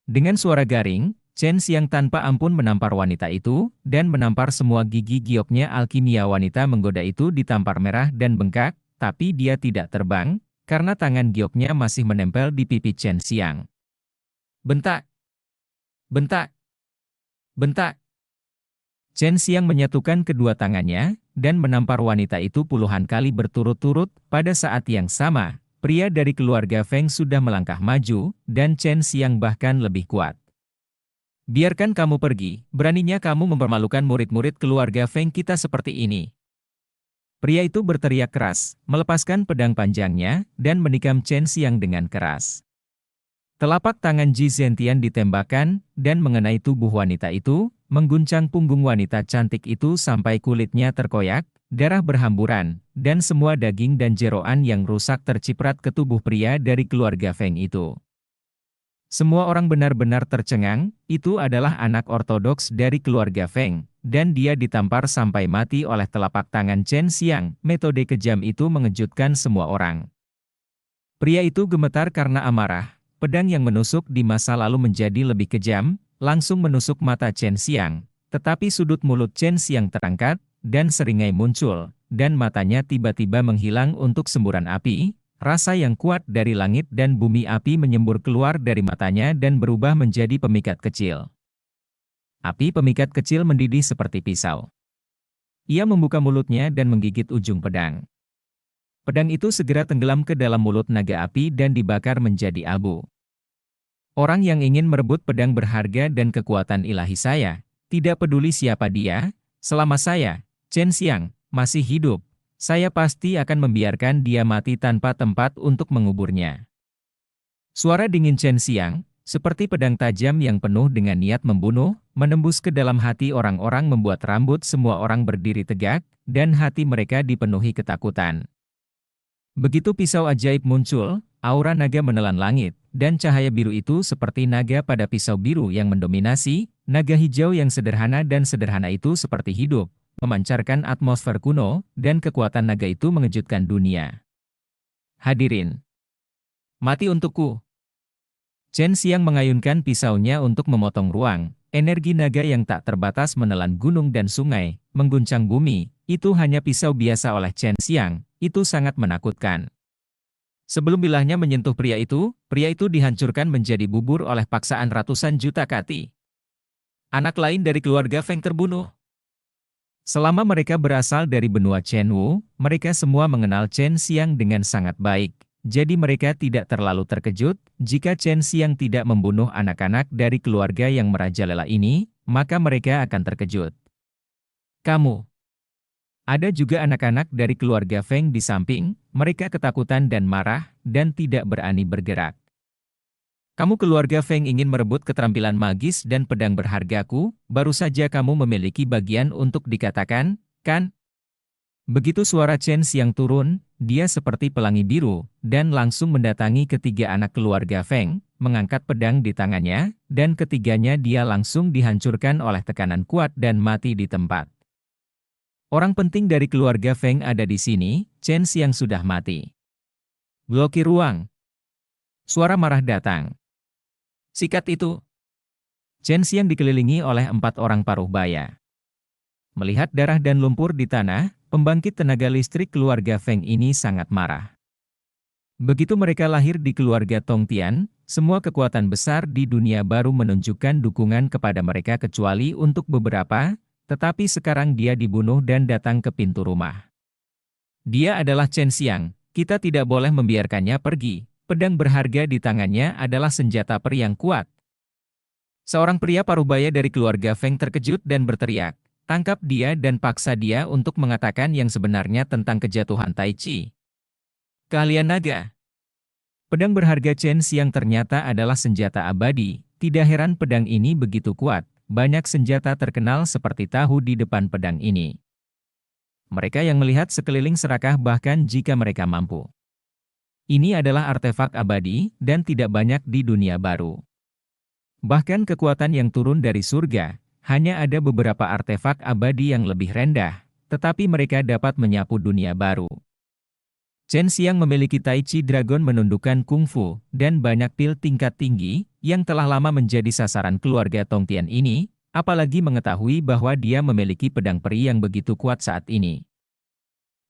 Dengan suara garing, Chen Xiang tanpa ampun menampar wanita itu, dan menampar semua gigi gioknya alkimia wanita menggoda itu ditampar merah dan bengkak, tapi dia tidak terbang, karena tangan gioknya masih menempel di pipi Chen Xiang. Bentak! Bentak! Bentak! Chen Xiang menyatukan kedua tangannya, dan menampar wanita itu puluhan kali berturut-turut. Pada saat yang sama, pria dari keluarga Feng sudah melangkah maju, dan Chen Xiang bahkan lebih kuat. Biarkan kamu pergi, beraninya kamu mempermalukan murid-murid keluarga Feng kita seperti ini. Pria itu berteriak keras, melepaskan pedang panjangnya, dan menikam Chen Xiang dengan keras. Telapak tangan Ji Zentian ditembakkan, dan mengenai tubuh wanita itu, mengguncang punggung wanita cantik itu sampai kulitnya terkoyak, darah berhamburan, dan semua daging dan jeroan yang rusak terciprat ke tubuh pria dari keluarga Feng itu. Semua orang benar-benar tercengang, itu adalah anak ortodoks dari keluarga Feng, dan dia ditampar sampai mati oleh telapak tangan Chen Xiang. Metode kejam itu mengejutkan semua orang. Pria itu gemetar karena amarah. Pedang yang menusuk di masa lalu menjadi lebih kejam, langsung menusuk mata Chen Xiang, tetapi sudut mulut Chen Xiang terangkat, dan seringai muncul, dan matanya tiba-tiba menghilang untuk semburan api, rasa yang kuat dari langit dan bumi api menyembur keluar dari matanya dan berubah menjadi pemikat kecil. Api pemikat kecil mendidih seperti pisau. Ia membuka mulutnya dan menggigit ujung pedang. Pedang itu segera tenggelam ke dalam mulut naga api dan dibakar menjadi abu. Orang yang ingin merebut pedang berharga dan kekuatan ilahi saya, tidak peduli siapa dia, selama saya, Chen Xiang, masih hidup, saya pasti akan membiarkan dia mati tanpa tempat untuk menguburnya. Suara dingin Chen Xiang, Seperti pedang tajam yang penuh dengan niat membunuh, menembus ke dalam hati orang-orang membuat rambut semua orang berdiri tegak, dan hati mereka dipenuhi ketakutan. Begitu pisau ajaib muncul, aura naga menelan langit, dan cahaya biru itu seperti naga pada pisau biru yang mendominasi, naga hijau yang sederhana dan sederhana itu seperti hidup, memancarkan atmosfer kuno, dan kekuatan naga itu mengejutkan dunia. Hadirin, mati untukku. Chen Xiang mengayunkan pisaunya untuk memotong ruang, energi naga yang tak terbatas menelan gunung dan sungai, mengguncang bumi, itu hanya pisau biasa oleh Chen Xiang. Itu sangat menakutkan. Sebelum bilahnya menyentuh pria itu dihancurkan menjadi bubur oleh paksaan ratusan juta kati. Anak lain dari keluarga Feng terbunuh. Selama mereka berasal dari benua Chen Wu, mereka semua mengenal Chen Xiang dengan sangat baik. Jadi mereka tidak terlalu terkejut jika Chen Xiang tidak membunuh anak-anak dari keluarga yang merajalela ini, maka mereka akan terkejut. Kamu. Ada juga anak-anak dari keluarga Feng di samping, mereka ketakutan dan marah, dan tidak berani bergerak. Kamu keluarga Feng ingin merebut keterampilan magis dan pedang berhargaku, baru saja kamu memiliki bagian untuk dikatakan, kan? Begitu suara Chen Xiang turun, dia seperti pelangi biru, dan langsung mendatangi ketiga anak keluarga Feng, mengangkat pedang di tangannya, dan ketiganya dia langsung dihancurkan oleh tekanan kuat dan mati di tempat. Orang penting dari keluarga Feng ada di sini, Chen Xiang sudah mati. Blokir ruang. Suara marah datang. Sikat itu. Chen Xiang dikelilingi oleh 4 orang paruh baya. Melihat darah dan lumpur di tanah, pembangkit tenaga listrik keluarga Feng ini sangat marah. Begitu mereka lahir di keluarga Tongtian, semua kekuatan besar di dunia baru menunjukkan dukungan kepada mereka kecuali untuk beberapa, tetapi sekarang dia dibunuh dan datang ke pintu rumah. Dia adalah Chen Xiang, kita tidak boleh membiarkannya pergi. Pedang berharga di tangannya adalah senjata peri yang kuat. Seorang pria parubaya dari keluarga Feng terkejut dan berteriak, tangkap dia dan paksa dia untuk mengatakan yang sebenarnya tentang kejatuhan Tai Chi. Keahlian naga. Pedang berharga Chen Xiang ternyata adalah senjata abadi, tidak heran pedang ini begitu kuat. Banyak senjata terkenal seperti tahu di depan pedang ini. Mereka yang melihat sekeliling serakah bahkan jika mereka mampu. Ini adalah artefak abadi dan tidak banyak di dunia baru. Bahkan kekuatan yang turun dari surga, hanya ada beberapa artefak abadi yang lebih rendah, tetapi mereka dapat menyapu dunia baru. Chen Xiang memiliki Tai Chi Dragon menundukkan kungfu, dan banyak pil tingkat tinggi, yang telah lama menjadi sasaran keluarga Tongtian ini, apalagi mengetahui bahwa dia memiliki pedang peri yang begitu kuat saat ini.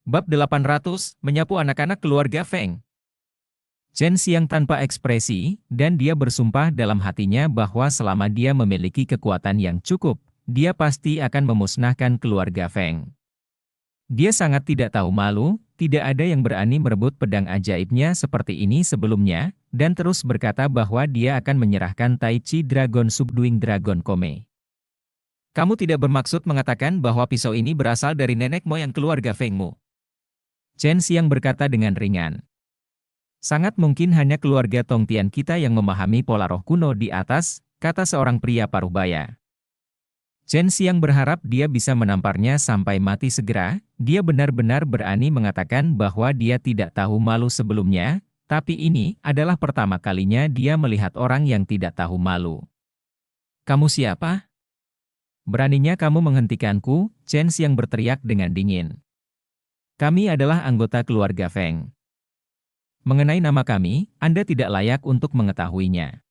Bab 800, menyapu anak-anak keluarga Feng. Chen Xiang tanpa ekspresi, dan dia bersumpah dalam hatinya bahwa selama dia memiliki kekuatan yang cukup, dia pasti akan memusnahkan keluarga Feng. Dia sangat tidak tahu malu, tidak ada yang berani merebut pedang ajaibnya seperti ini sebelumnya, dan terus berkata bahwa dia akan menyerahkan Tai Chi Dragon Subduing Dragon Kome. Kamu tidak bermaksud mengatakan bahwa pisau ini berasal dari nenek moyang keluarga Fengmu? Chen Xiang berkata dengan ringan. Sangat mungkin hanya keluarga Tongtian kita yang memahami pola roh kuno di atas, kata seorang pria parubaya. Chen Xiang berharap dia bisa menamparnya sampai mati segera, dia benar-benar berani mengatakan bahwa dia tidak tahu malu sebelumnya, tapi ini adalah pertama kalinya dia melihat orang yang tidak tahu malu. Kamu siapa? Beraninya kamu menghentikanku, Chen Xiang berteriak dengan dingin. Kami adalah anggota keluarga Feng. Mengenai nama kami, Anda tidak layak untuk mengetahuinya.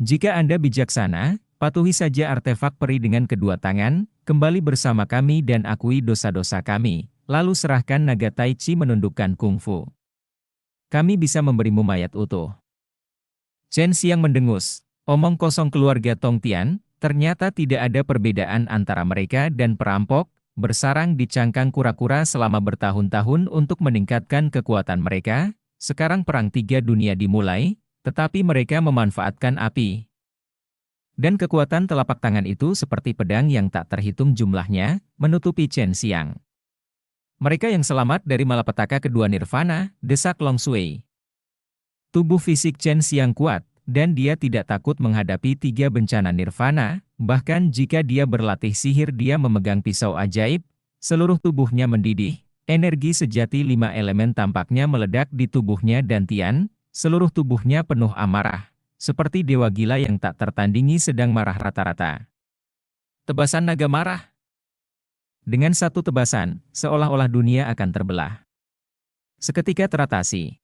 Jika Anda bijaksana, patuhi saja artefak peri dengan kedua tangan, kembali bersama kami dan akui dosa-dosa kami, lalu serahkan naga Tai Chi menundukkan kungfu. Kami bisa memberimu mayat utuh. Chen Xiang mendengus, omong kosong keluarga Tongtian, ternyata tidak ada perbedaan antara mereka dan perampok, bersarang di cangkang kura-kura selama bertahun-tahun untuk meningkatkan kekuatan mereka, sekarang perang 3 dunia dimulai, tetapi mereka memanfaatkan api. Dan kekuatan telapak tangan itu seperti pedang yang tak terhitung jumlahnya, menutupi Chen Xiang. Mereka yang selamat dari malapetaka kedua nirvana, desak Long Sui. Tubuh fisik Chen Xiang kuat, dan dia tidak takut menghadapi 3 bencana nirvana, bahkan jika dia berlatih sihir dia memegang pisau ajaib, seluruh tubuhnya mendidih, energi sejati 5 elemen tampaknya meledak di tubuhnya dan Tian, seluruh tubuhnya penuh amarah, seperti dewa gila yang tak tertandingi sedang marah rata-rata. Tebasan naga marah. Dengan satu tebasan, seolah-olah dunia akan terbelah. Seketika teratasi.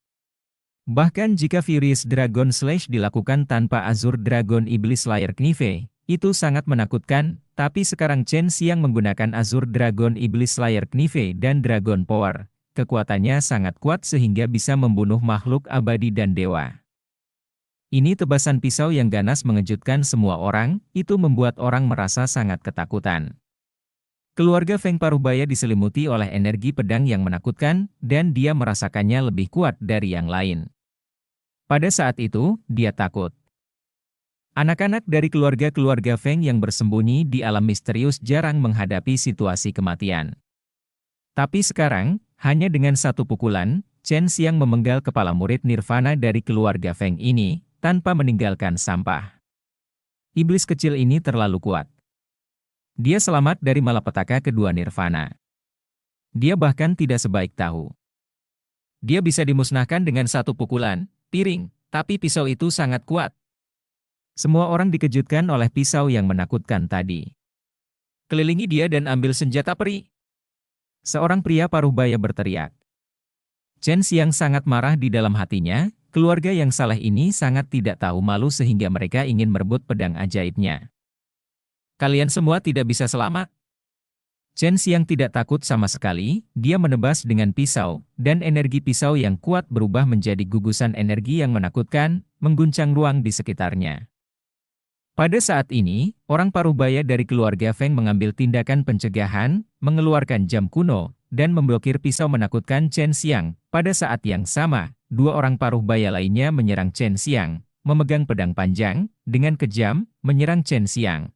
Bahkan jika Furious Dragon Slash dilakukan tanpa Azure Dragon Iblis Slayer Knife, itu sangat menakutkan, tapi sekarang Chen Xiang menggunakan Azure Dragon Iblis Slayer Knife dan Dragon Power. Kekuatannya sangat kuat sehingga bisa membunuh makhluk abadi dan dewa. Ini tebasan pisau yang ganas mengejutkan semua orang, itu membuat orang merasa sangat ketakutan. Keluarga Feng Parubaya diselimuti oleh energi pedang yang menakutkan, dan dia merasakannya lebih kuat dari yang lain. Pada saat itu, dia takut. Anak-anak dari keluarga-keluarga Feng yang bersembunyi di alam misterius jarang menghadapi situasi kematian. Tapi sekarang, hanya dengan satu pukulan, Chen Xiang memenggal kepala murid Nirvana dari keluarga Feng ini, tanpa meninggalkan sampah. Iblis kecil ini terlalu kuat. Dia selamat dari malapetaka kedua Nirvana. Dia bahkan tidak sebaik tahu. Dia bisa dimusnahkan dengan satu pukulan piring, tapi pisau itu sangat kuat. Semua orang dikejutkan oleh pisau yang menakutkan tadi. Kelilingi dia dan ambil senjata peri. Seorang pria Parubaya berteriak. Chen Xiang sangat marah di dalam hatinya, keluarga yang saleh ini sangat tidak tahu malu sehingga mereka ingin merebut pedang ajaibnya. Kalian semua tidak bisa selamat. Chen Xiang tidak takut sama sekali, dia menebas dengan pisau, dan energi pisau yang kuat berubah menjadi gugusan energi yang menakutkan, mengguncang ruang di sekitarnya. Pada saat ini, orang Parubaya dari keluarga Feng mengambil tindakan pencegahan, mengeluarkan jam kuno, dan memblokir pisau menakutkan Chen Xiang. Pada saat yang sama, 2 orang Parubaya lainnya menyerang Chen Xiang, memegang pedang panjang, dengan kejam, menyerang Chen Xiang.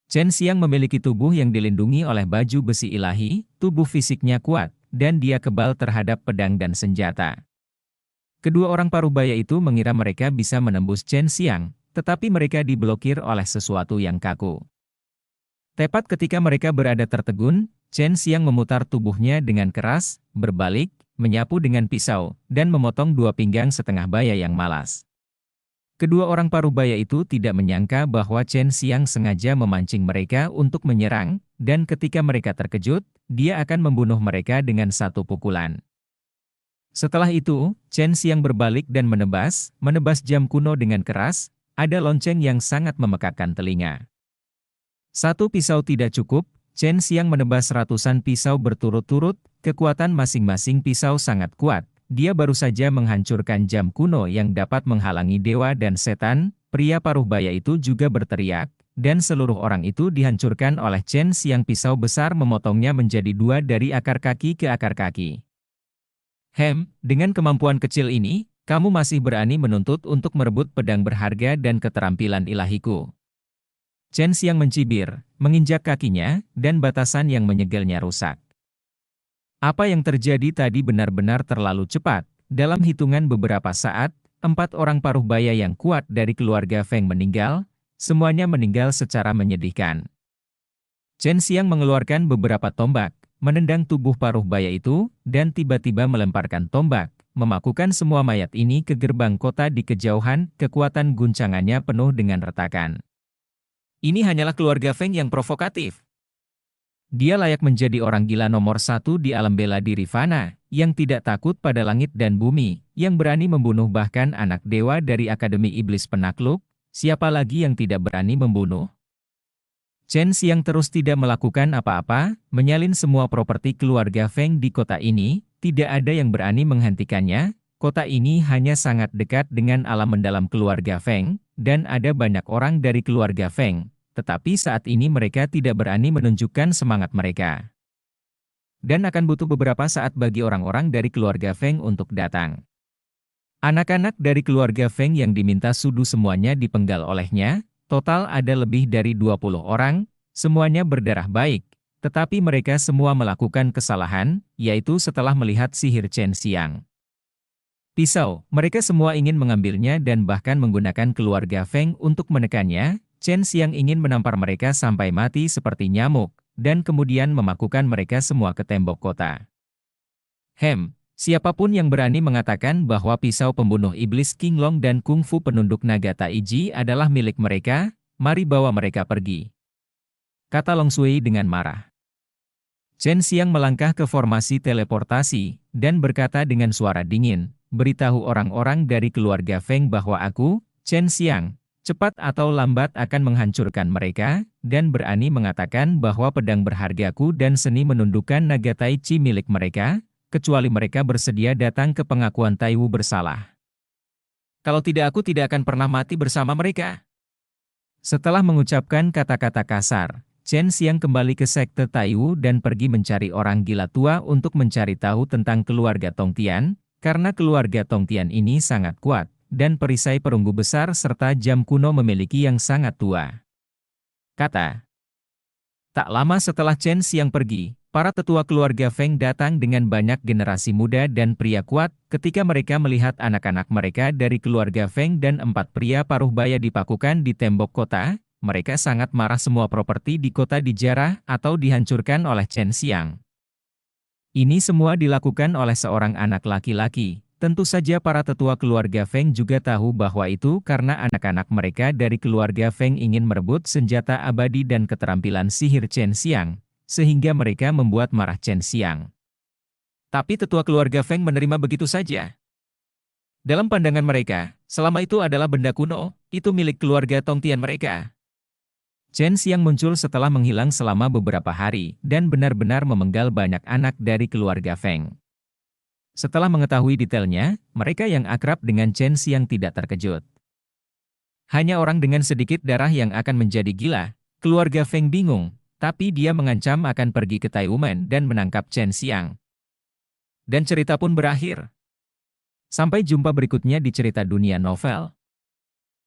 Chen Xiang memiliki tubuh yang dilindungi oleh baju besi ilahi, tubuh fisiknya kuat, dan dia kebal terhadap pedang dan senjata. Kedua orang Parubaya itu mengira mereka bisa menembus Chen Xiang, tetapi mereka diblokir oleh sesuatu yang kaku. Tepat ketika mereka berada tertegun, Chen Xiang memutar tubuhnya dengan keras, berbalik, menyapu dengan pisau, dan memotong 2 pinggang setengah baya yang malas. Kedua orang Parubaya itu tidak menyangka bahwa Chen Xiang sengaja memancing mereka untuk menyerang, dan ketika mereka terkejut, dia akan membunuh mereka dengan satu pukulan. Setelah itu, Chen Xiang berbalik dan menebas jam kuno dengan keras, ada lonceng yang sangat memekakkan telinga. Satu pisau tidak cukup, Chen Xiang menebas ratusan pisau berturut-turut, kekuatan masing-masing pisau sangat kuat. Dia baru saja menghancurkan jam kuno yang dapat menghalangi dewa dan setan, pria Parubaya itu juga berteriak, dan seluruh orang itu dihancurkan oleh Chen Xiang. Pisau besar memotongnya menjadi 2 dari akar kaki ke akar kaki. Dengan kemampuan kecil ini, kamu masih berani menuntut untuk merebut pedang berharga dan keterampilan ilahiku. Chen Xiang mencibir, menginjak kakinya, dan batasan yang menyegelnya rusak. Apa yang terjadi tadi benar-benar terlalu cepat. Dalam hitungan beberapa saat, 4 orang Parubaya yang kuat dari keluarga Feng meninggal, semuanya meninggal secara menyedihkan. Chen Xiang mengeluarkan beberapa tombak, menendang tubuh Parubaya itu, dan tiba-tiba melemparkan tombak, memakukan semua mayat ini ke gerbang kota di kejauhan, kekuatan guncangannya penuh dengan retakan. Ini hanyalah keluarga Feng yang provokatif. Dia layak menjadi orang gila nomor 1 di alam bela diri fana, yang tidak takut pada langit dan bumi, yang berani membunuh bahkan anak dewa dari Akademi Iblis Penakluk, siapa lagi yang tidak berani membunuh? Chen Xiang terus tidak melakukan apa-apa, menyalin semua properti keluarga Feng di kota ini, tidak ada yang berani menghentikannya, kota ini hanya sangat dekat dengan alam mendalam keluarga Feng, dan ada banyak orang dari keluarga Feng. Tetapi saat ini mereka tidak berani menunjukkan semangat mereka. Dan akan butuh beberapa saat bagi orang-orang dari keluarga Feng untuk datang. Anak-anak dari keluarga Feng yang diminta sudu semuanya dipenggal olehnya, total ada lebih dari 20 orang, semuanya berdarah baik, tetapi mereka semua melakukan kesalahan, yaitu setelah melihat sihir Chen Xiang. pisau. Mereka semua ingin mengambilnya dan bahkan menggunakan keluarga Feng untuk menekannya. Chen Xiang ingin menampar mereka sampai mati seperti nyamuk, dan kemudian memakukan mereka semua ke tembok kota. Siapapun yang berani mengatakan bahwa pisau pembunuh iblis King Long dan kungfu penunduk naga Taiji adalah milik mereka, mari bawa mereka pergi. Kata Long Sui dengan marah. Chen Xiang melangkah ke formasi teleportasi, dan berkata dengan suara dingin, beritahu orang-orang dari keluarga Feng bahwa aku, Chen Xiang, cepat atau lambat akan menghancurkan mereka, dan berani mengatakan bahwa pedang berhargaku dan seni menundukkan naga Taichi milik mereka, kecuali mereka bersedia datang ke pengakuan Taiwu bersalah. Kalau tidak, aku tidak akan pernah mati bersama mereka. Setelah mengucapkan kata-kata kasar, Chen Xiang kembali ke sekte Taiwu dan pergi mencari orang gila tua untuk mencari tahu tentang keluarga Tongtian, karena keluarga Tongtian ini sangat kuat, dan perisai perunggu besar serta jam kuno memiliki yang sangat tua. Kata. Tak lama setelah Chen Xiang pergi, para tetua keluarga Feng datang dengan banyak generasi muda dan pria kuat. Ketika mereka melihat anak-anak mereka dari keluarga Feng dan 4 pria paruh baya dipakukan di tembok kota, mereka sangat marah. Semua properti di kota dijarah atau dihancurkan oleh Chen Xiang. Ini semua dilakukan oleh seorang anak laki-laki. Tentu saja para tetua keluarga Feng juga tahu bahwa itu karena anak-anak mereka dari keluarga Feng ingin merebut senjata abadi dan keterampilan sihir Chen Xiang, sehingga mereka membuat marah Chen Xiang. Tapi tetua keluarga Feng menerima begitu saja. Dalam pandangan mereka, selama itu adalah benda kuno, itu milik keluarga Tongtian mereka. Chen Xiang muncul setelah menghilang selama beberapa hari, dan benar-benar memenggal banyak anak dari keluarga Feng. Setelah mengetahui detailnya, mereka yang akrab dengan Chen Xiang tidak terkejut. Hanya orang dengan sedikit darah yang akan menjadi gila. Keluarga Feng bingung, tapi dia mengancam akan pergi ke Taiwan dan menangkap Chen Xiang. Dan cerita pun berakhir. Sampai jumpa berikutnya di cerita dunia novel.